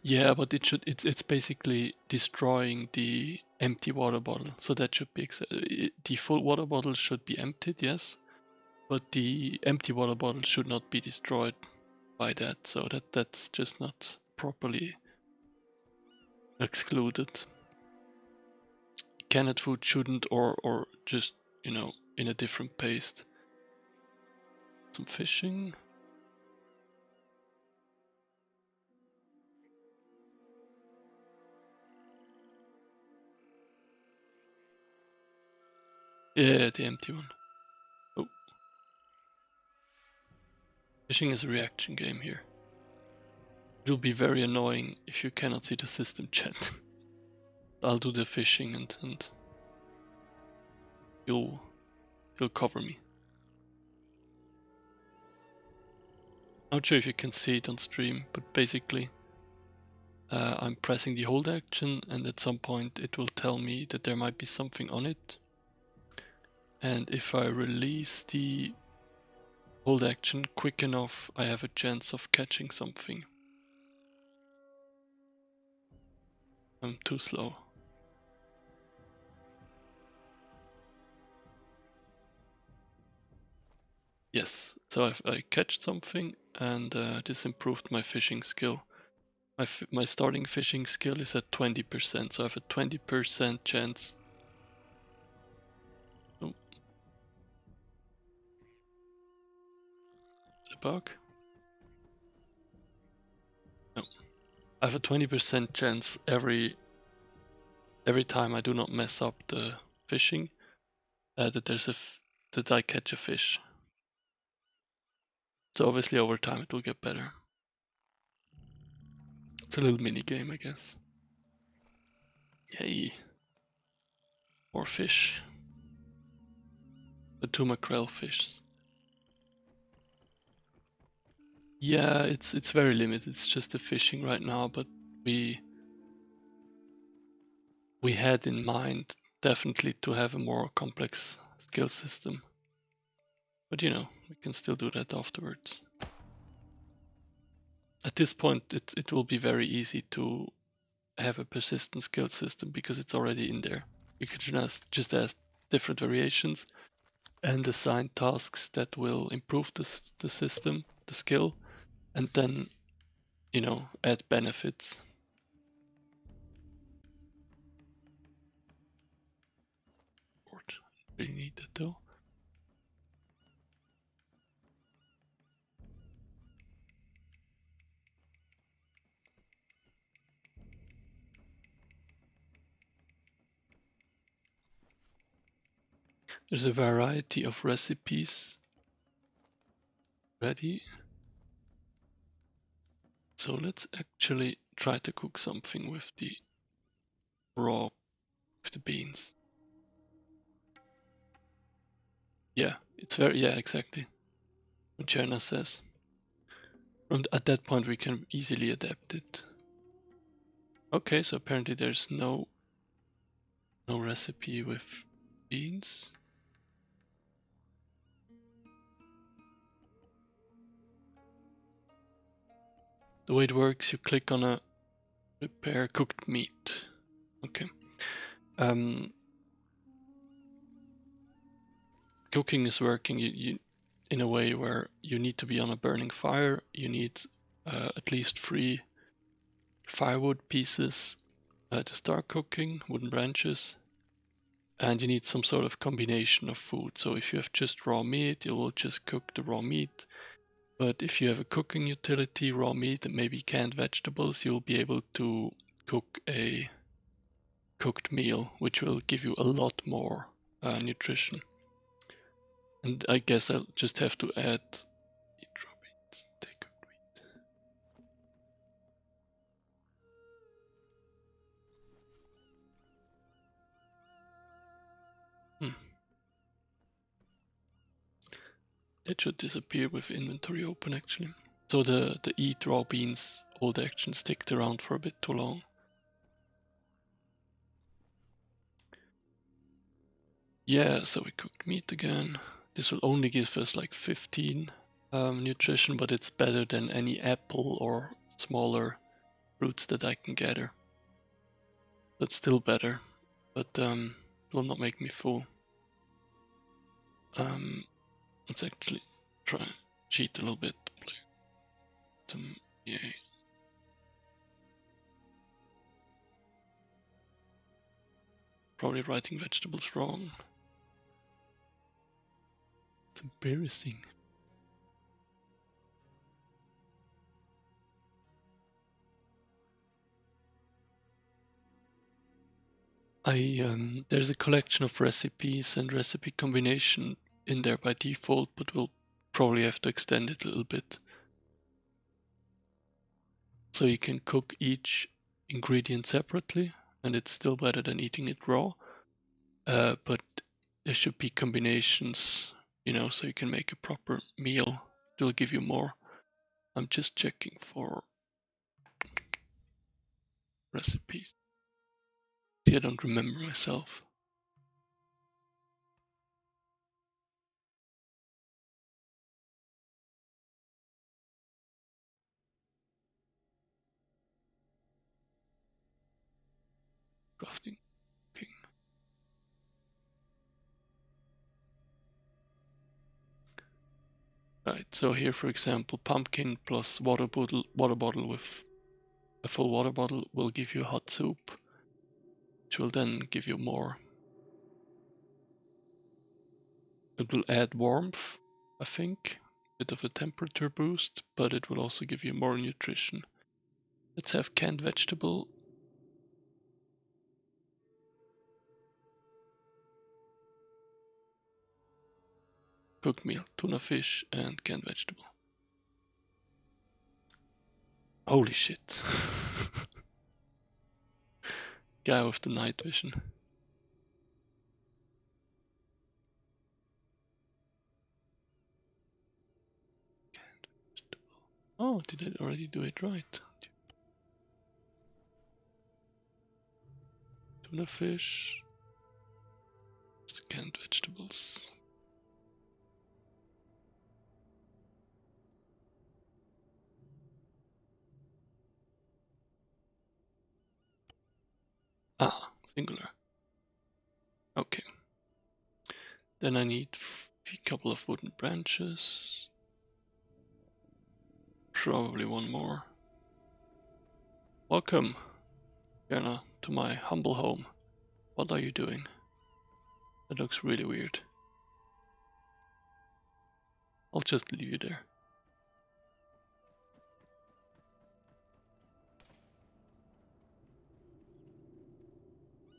Yeah, but it's basically destroying the empty water bottle. So that should be the full water bottle should be emptied, yes, but the empty water bottle should not be destroyed by that. So that's just not properly excluded. Canned food shouldn't, or just, you know, in a different paste. Some fishing. Yeah, the empty one. Oh. Fishing is a reaction game here. It will be very annoying if you cannot see the system chat. I'll do the fishing and you'll cover me. Not sure if you can see it on stream, but basically I'm pressing the hold action, and at some point it will tell me that there might be something on it. And if I release the hold action quick enough, I have a chance of catching something. I'm too slow. Yes, so I catch something, and this improved my fishing skill. My starting fishing skill is at 20%, so I have a 20% chance. Oh. The bug? No. I have a 20% chance every time I do not mess up the fishing, that I catch a fish. So obviously over time it will get better. It's a little mini game, I guess. Yay! More fish. The 2 mackerel fish. Yeah, it's very limited. It's just the fishing right now, but we had in mind definitely to have a more complex skill system. But you know, we can still do that afterwards. At this point, it will be very easy to have a persistent skill system because it's already in there. You could just add different variations, and assign tasks that will improve the system, the skill, and then, you know, add benefits. Really need that though. There's a variety of recipes ready. So let's actually try to cook something with the raw, with the beans. Yeah, it's very, yeah, exactly what Cherna says. And at that point we can easily adapt it. Okay, so apparently there's no recipe with beans. The way it works, you click on a prepare cooked meat. Okay. Cooking is working you in a way where you need to be on a burning fire. You need at least 3 firewood pieces to start cooking, wooden branches, and you need some sort of combination of food. So if you have just raw meat, you will just cook the raw meat. But if you have a cooking utility, raw meat, and maybe canned vegetables, you'll be able to cook a cooked meal, which will give you a lot more nutrition. And I guess I'll just have to add raw meat, take cooked meat. It should disappear with inventory open actually. So the eat raw beans old action sticked around for a bit too long. Yeah, so we cooked meat again. This will only give us like 15 nutrition, but it's better than any apple or smaller fruits that I can gather. That's still better, but it will not make me full. Let's actually try and cheat a little bit. Play some EA. Probably writing vegetables wrong. It's embarrassing. There's a collection of recipes and recipe combination in there by default, but we'll probably have to extend it a little bit. So you can cook each ingredient separately, and it's still better than eating it raw. But there should be combinations, you know, so you can make a proper meal. It will give you more. I'm just checking for recipes. See, I don't remember myself. Crafting. Cooking. Right, so here for example, pumpkin plus water bottle with a full water bottle will give you hot soup, which will then give you more. It will add warmth, I think, a bit of a temperature boost, but it will also give you more nutrition. Let's have canned vegetable. Cooked meal, tuna fish and canned vegetable. Holy shit. Guy with the night vision. Oh, did I already do it right? Tuna fish, canned vegetables. Ah, singular. Okay. Then I need A couple of wooden branches. Probably one more. Welcome, Jana, to my humble home. What are you doing? That looks really weird. I'll just leave you there.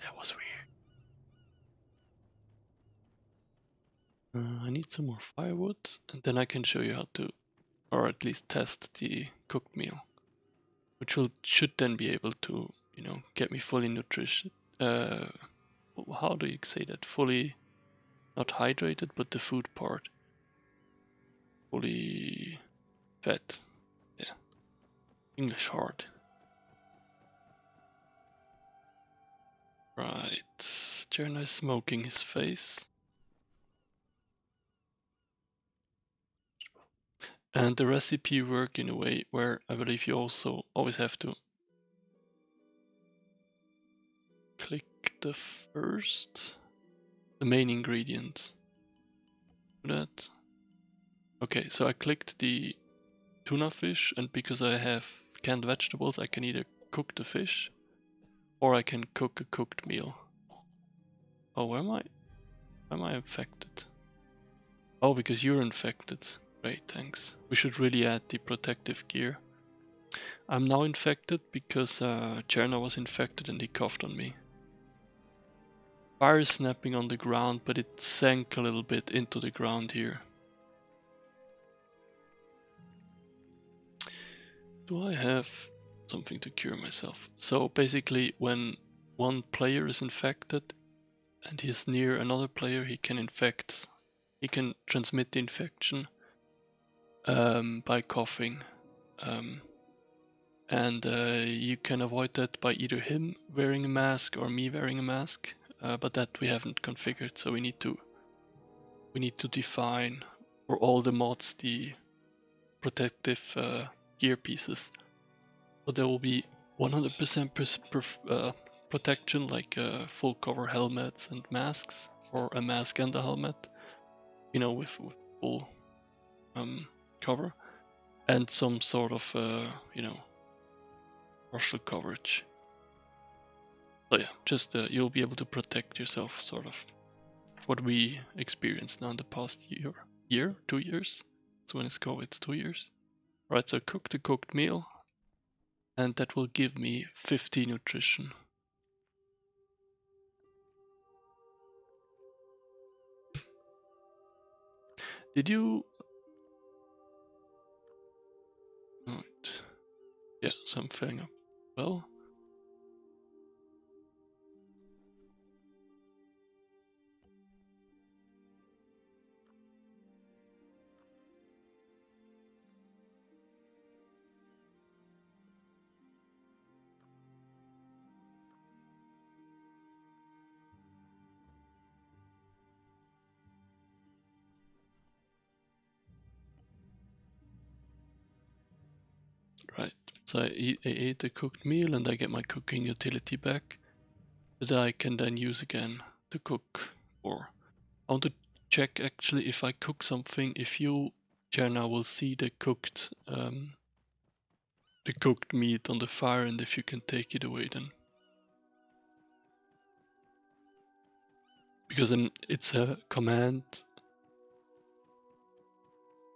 That was weird. I need some more firewood, and then I can show you how to, or at least test the cooked meal, which should then be able to, you know, get me fully nutrition. How do you say that? Fully, not hydrated, but the food part. Fully fed. Yeah. English hard. Right. Jerna is smoking his face. And the recipe work in a way where I believe you also always have to click the main ingredient. That. Okay, so I clicked the tuna fish, and because I have canned vegetables, I can either cook the fish or I can cook a cooked meal. Oh, where am I? Why am I infected? Oh, because you're infected. Great, thanks. We should really add the protective gear. I'm now infected because Cherna was infected and he coughed on me. Fire is snapping on the ground, but it sank a little bit into the ground here. Do I have something to cure myself? So basically when one player is infected and he's near another player, he can transmit the infection by coughing. And you can avoid that by either him wearing a mask or me wearing a mask, but that we haven't configured, so we need to define for all the mods the protective gear pieces. So there will be 100% protection, like full cover helmets and masks, or a mask and a helmet, you know, with full cover, and some sort of you know, partial coverage. So yeah, just you'll be able to protect yourself, sort of. What we experienced now in the past year, 2 years. So when it's COVID, 2 years. Right, so cook the cooked meal, and that will give me 50 nutrition. Did you? Right. Yeah, so I'm filling up. Well. Right, so I ate the cooked meal and I get my cooking utility back that I can then use again to cook. Or I want to check actually if I cook something, if you, Jerna, will see the cooked meat on the fire, and if you can take it away then. Because then it's a command,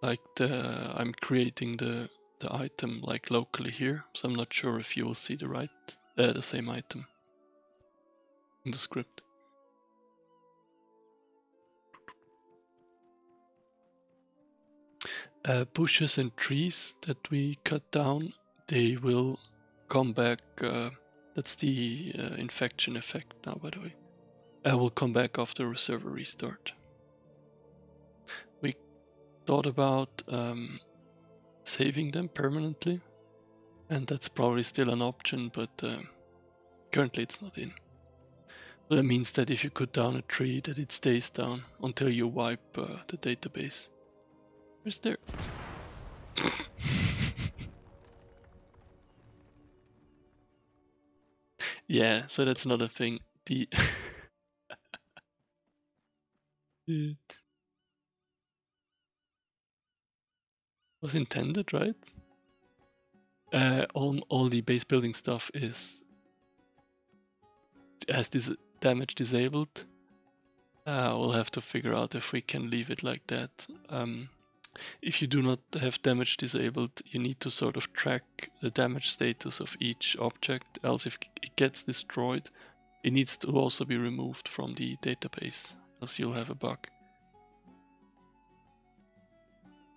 like I'm creating the item like locally here, so I'm not sure if you will see the same item in the script. Bushes and trees that we cut down, they will come back. That's the infection effect now, by the way. Will come back after a server restart. We thought about saving them permanently, and that's probably still an option, but currently it's not in. So that means that if you cut down a tree, that it stays down until you wipe the database. Where's there? Yeah, so that's another thing. The was intended, right? All the base building stuff has this damage disabled. We'll have to figure out if we can leave it like that. If you do not have damage disabled, you need to sort of track the damage status of each object, else if it gets destroyed, it needs to also be removed from the database, else you'll have a bug.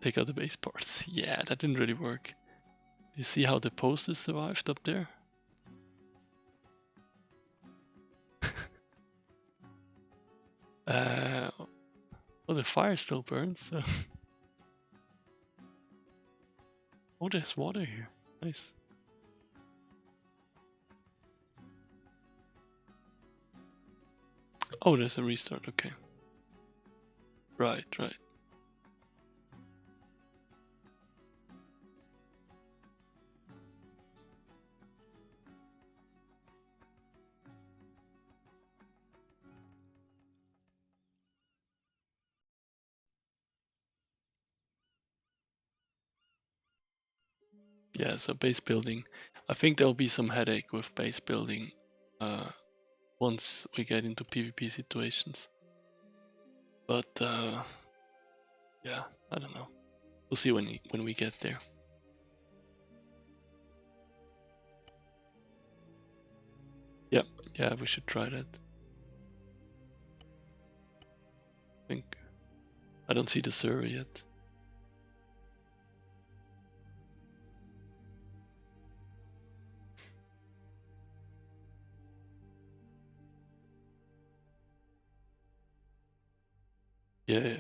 Take out the base parts. Yeah, that didn't really work. You see how the post is survived up there? Well, the fire still burns, so... Oh, there's water here. Nice. Oh, there's a restart, okay. Right. Yeah, so base building. I think there'll be some headache with base building once we get into PvP situations. But yeah, I don't know. We'll see when we get there. Yeah, we should try that. I don't see the server yet. Yeah.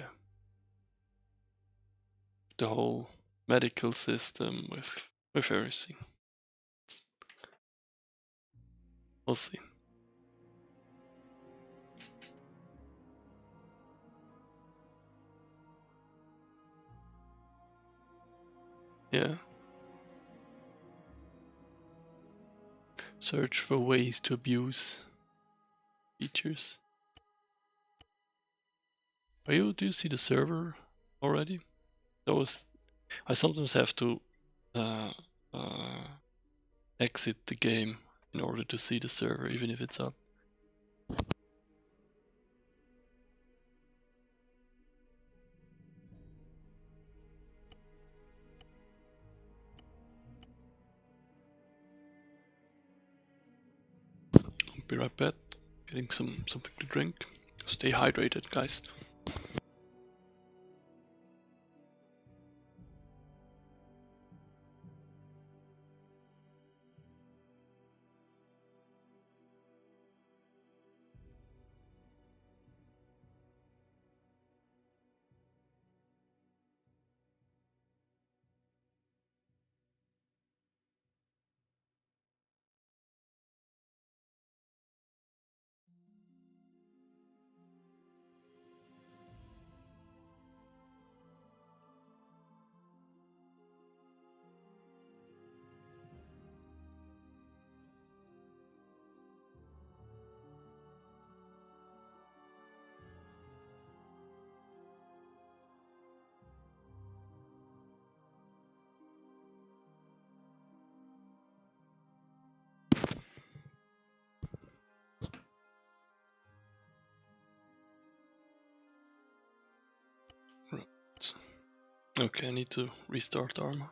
The whole medical system with everything. We'll see. Yeah. Search for ways to abuse features. Do you see the server already? I sometimes have to exit the game in order to see the server, even if it's up. I'll be right back. Getting something to drink. Stay hydrated, guys. Right. Okay, I need to restart ArmA.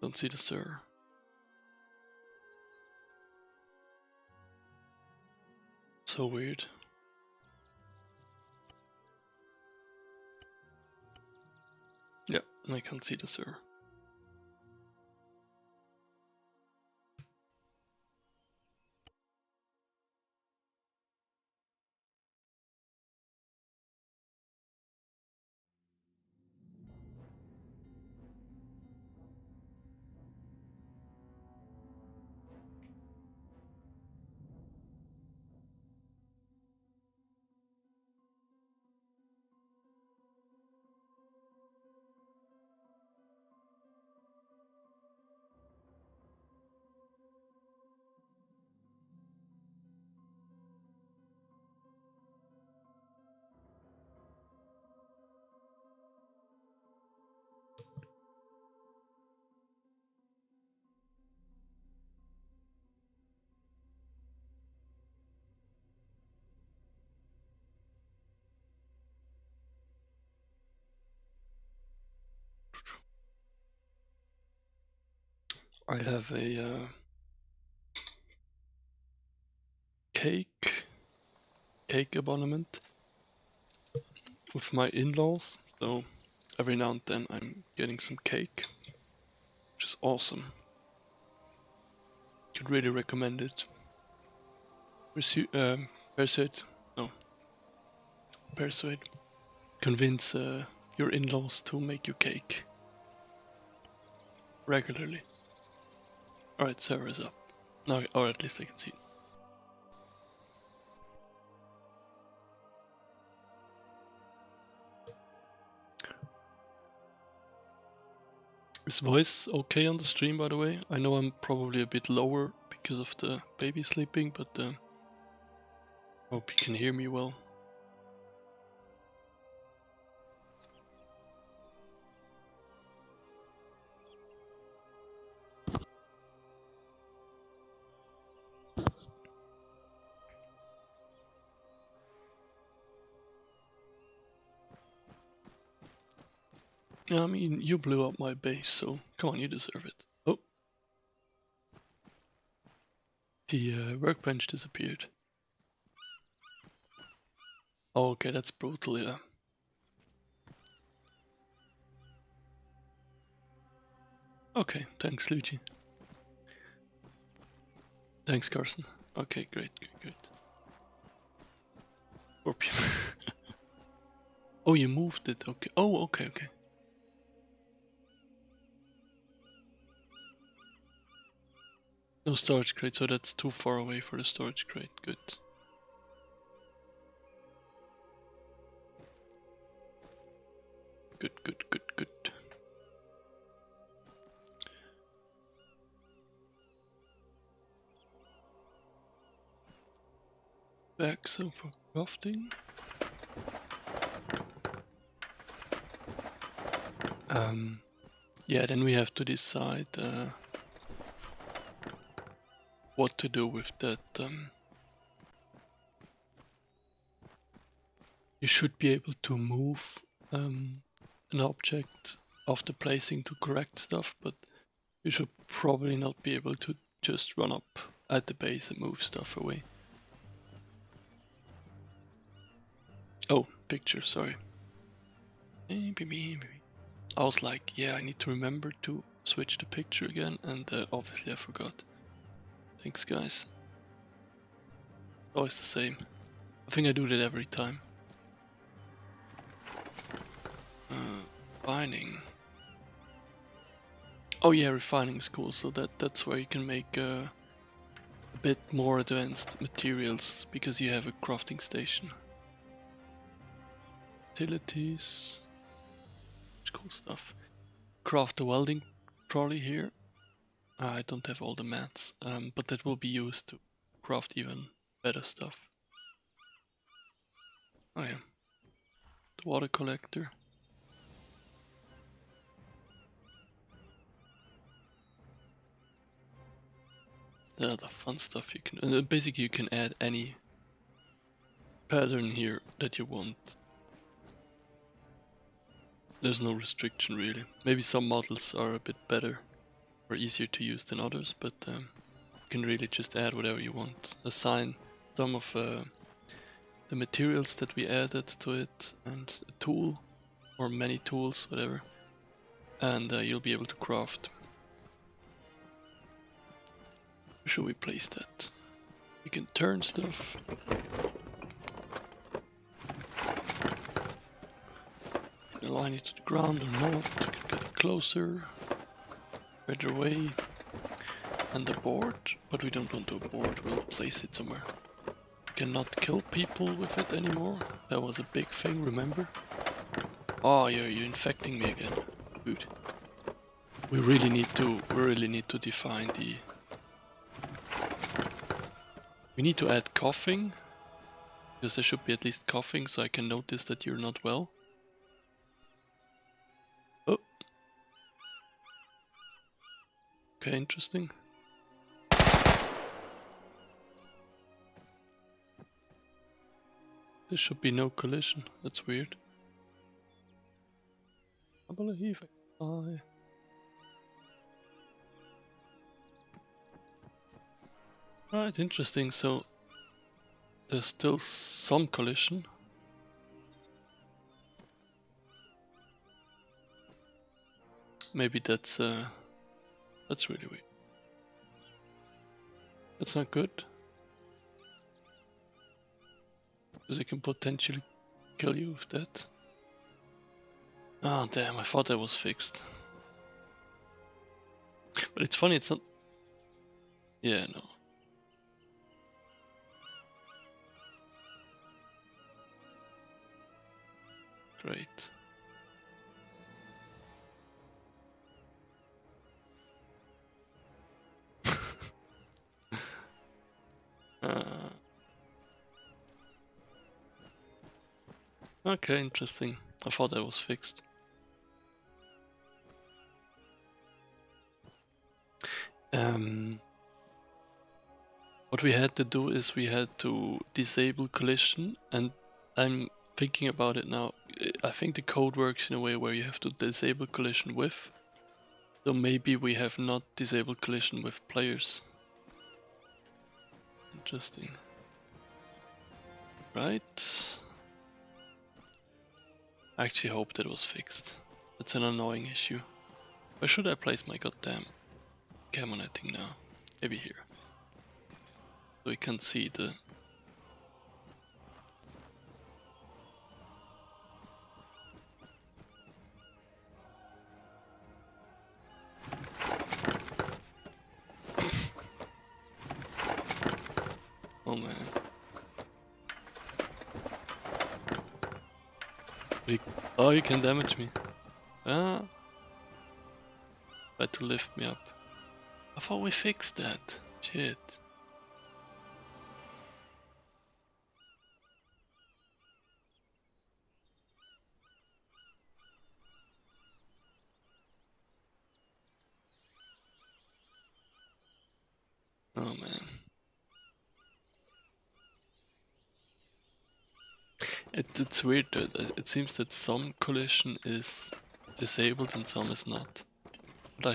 Don't see the server. So weird. Yeah, I can't see the server. I have a cake abonnement with my in-laws, so every now and then I'm getting some cake, which is awesome. Could really recommend it. Persuade. Convince your in-laws to make you cake regularly. Alright, server is up. Now, or at least I can see it. Is voice okay on the stream, by the way? I know I'm probably a bit lower because of the baby sleeping, but hope you can hear me well. Yeah, I mean, you blew up my base, so come on, you deserve it. Oh. The workbench disappeared. Oh, okay, that's brutal, yeah. Okay, thanks, Luigi. Thanks, Carson. Okay, great. Scorpion. Oh, you moved it, okay. Oh, okay. No storage crate, so that's too far away for the storage crate. Good. Good. Back, so for crafting. Yeah, then we have to decide what to do with that. You should be able to move an object after placing to correct stuff, but you should probably not be able to just run up at the base and move stuff away. Oh, picture, sorry. I was like, yeah, I need to remember to switch the picture again, and obviously I forgot. Thanks, guys. Always the same. I think I do that every time. Refining. Oh yeah, refining is cool. So that's where you can make a bit more advanced materials because you have a crafting station. Utilities. Cool stuff. Craft a welding trolley here. I don't have all the mats, but that will be used to craft even better stuff. Oh yeah. The water collector. The fun stuff you can. Basically, you can add any pattern here that you want. There's no restriction really. Maybe some models are a bit better or easier to use than others, but you can really just add whatever you want. Assign some of the materials that we added to it and a tool or many tools, whatever, and you'll be able to craft. Where should we place that? You can turn stuff. Align it to the ground or not, you can get it closer, further away, and the board, but we don't want a board, we'll place it somewhere. Cannot kill people with it anymore, that was a big thing, remember? Oh, you're infecting me again, good. We really need to define the... We need to add coughing, because there should be at least coughing so I can notice that you're not well. Oh. Okay, interesting. There should be no collision, that's weird. I believe I... Right, interesting. So there's still some collision. Maybe that's really weird. That's not good. Because it can potentially kill you with that. Oh damn, I thought that was fixed. But it's funny, it's not... Yeah, no. Great. Okay, interesting. I thought that was fixed. What we had to do is we had to disable collision, and I'm thinking about it now. I think the code works in a way where you have to disable collision with. So maybe we have not disabled collision with players. Interesting. Right. I actually hope that was fixed. That's an annoying issue. Where should I place my goddamn camera netting now? Maybe here. So we can see the... Oh man. Oh, you can damage me. Ah. Try to lift me up. I thought we fixed that. Shit. Oh man. It's weird that it seems that some collision is disabled and some is not. But I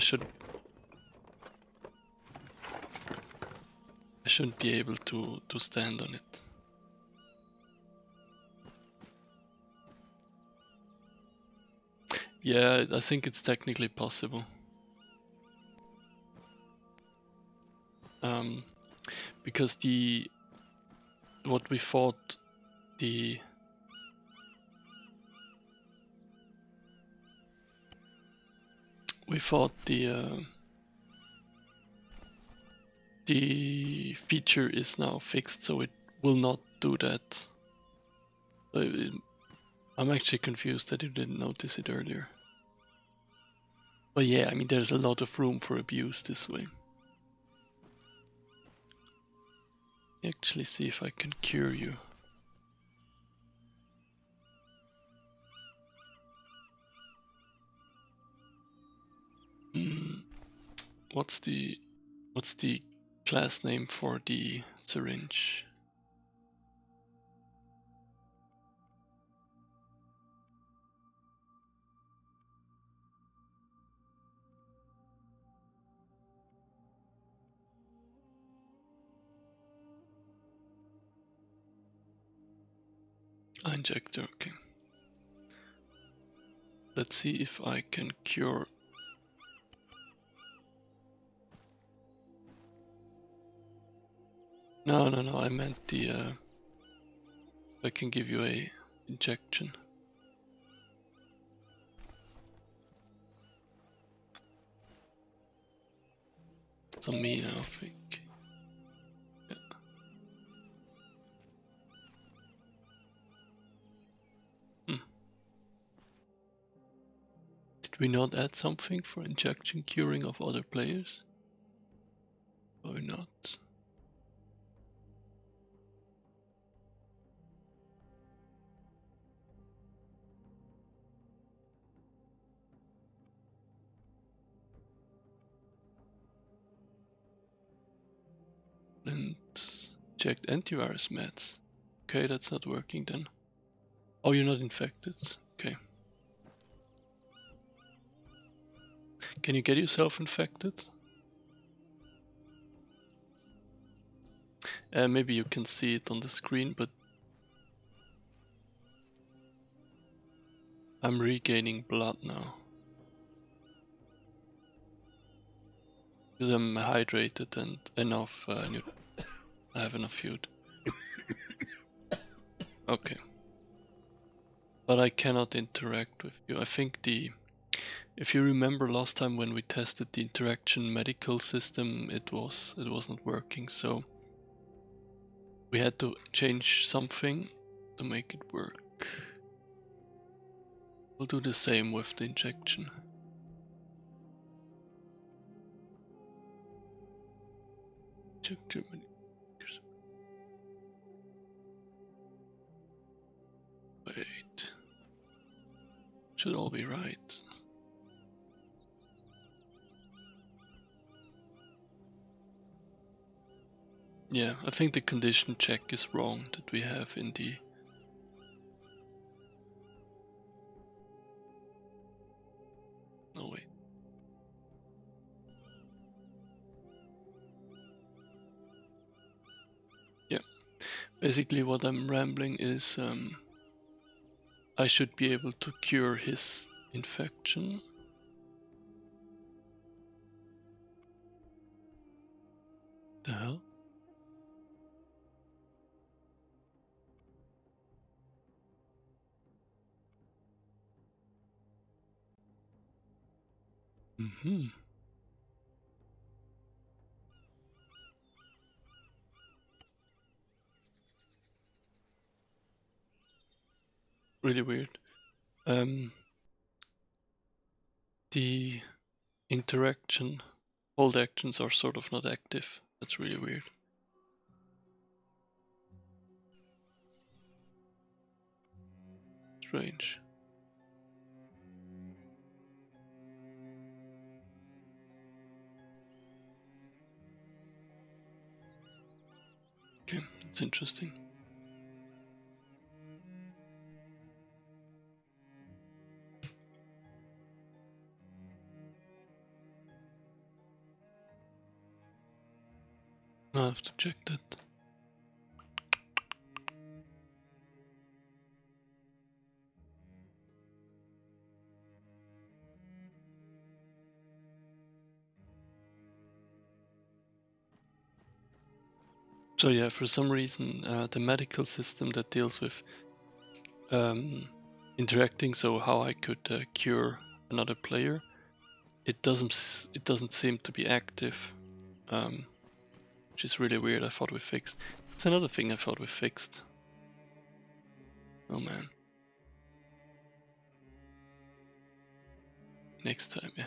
shouldn't be able to stand on it. Yeah, I think it's technically possible. Because what we thought the feature is now fixed, so it will not do that. I'm actually confused that you didn't notice it earlier. But yeah, I mean, there's a lot of room for abuse this way. Actually, see if I can cure you. What's the class name for the syringe? Injector, okay. Let's see if I can cure. No, I meant the I can give you a injection. It's on me now, I think. Yeah. Did we not add something for injection curing of other players? Or not? And checked antivirus meds. Okay, that's not working then. Oh, you're not infected. Okay. Can you get yourself infected? Maybe you can see it on the screen, but I'm regaining blood now. Because I'm hydrated and enough, I have enough food. Okay. But I cannot interact with you. I think if you remember last time when we tested the interaction medical system, it was not working, so we had to change something to make it work. We'll do the same with the injection. Check Germany. Wait. Should all be right. Yeah, I think the condition check is wrong that we have in the... No, wait. Yeah, basically what I'm rambling is I should be able to cure his infection. The hell? Mm-hmm. Really weird. The interaction hold actions are sort of not active. That's really weird. Strange. Okay, that's interesting. I have to check that. So yeah, for some reason the medical system that deals with interacting, so how I could cure another player, it doesn't seem to be active, which is really weird. I thought we fixed. It's another thing I thought we fixed. Oh man. Next time, yeah.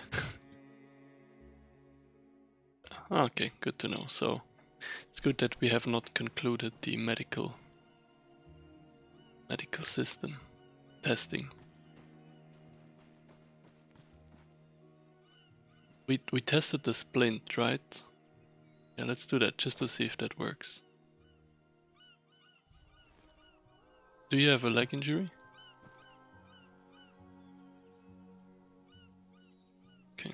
Okay, good to know. So it's good that we have not concluded the medical system testing. We tested the splint, right? Yeah, let's do that just to see if that works. Do you have a leg injury? Okay.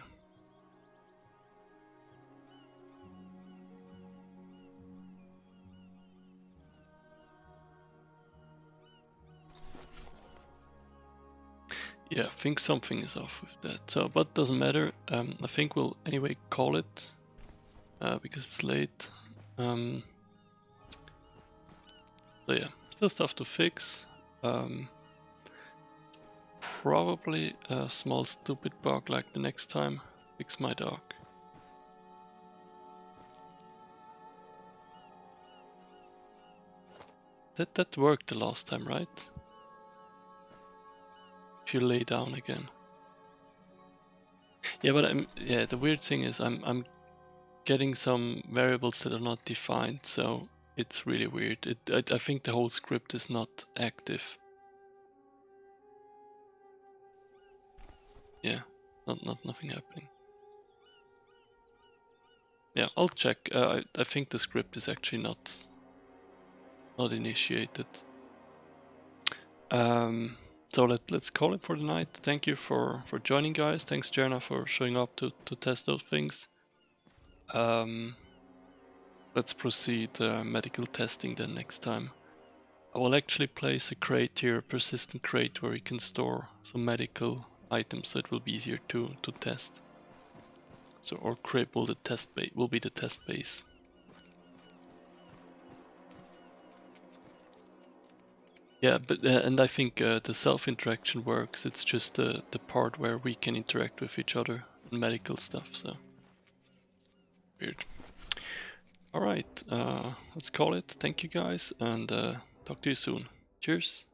Yeah, I think something is off with that. So, but doesn't matter. I think we'll anyway call it because it's late. So yeah, still stuff to fix. Probably a small stupid bug like the next time. Fix my dog. That worked the last time, right? If you lay down again. Yeah, but the weird thing is I'm getting some variables that are not defined, so it's really weird. I think the whole script is not active. Yeah, nothing happening. Yeah, I'll check. I think the script is actually not initiated. So let's call it for the night. Thank you for joining, guys. Thanks, Jerna, for showing up to test those things. let's proceed medical testing then next time. I will actually place a crate here, a persistent crate, where you can store some medical items, so it will be easier to test. So our crate will be the test base. Yeah, but and I think the self-interaction works. It's just the part where we can interact with each other and medical stuff. So weird. All right, let's call it. Thank you guys, and talk to you soon. Cheers.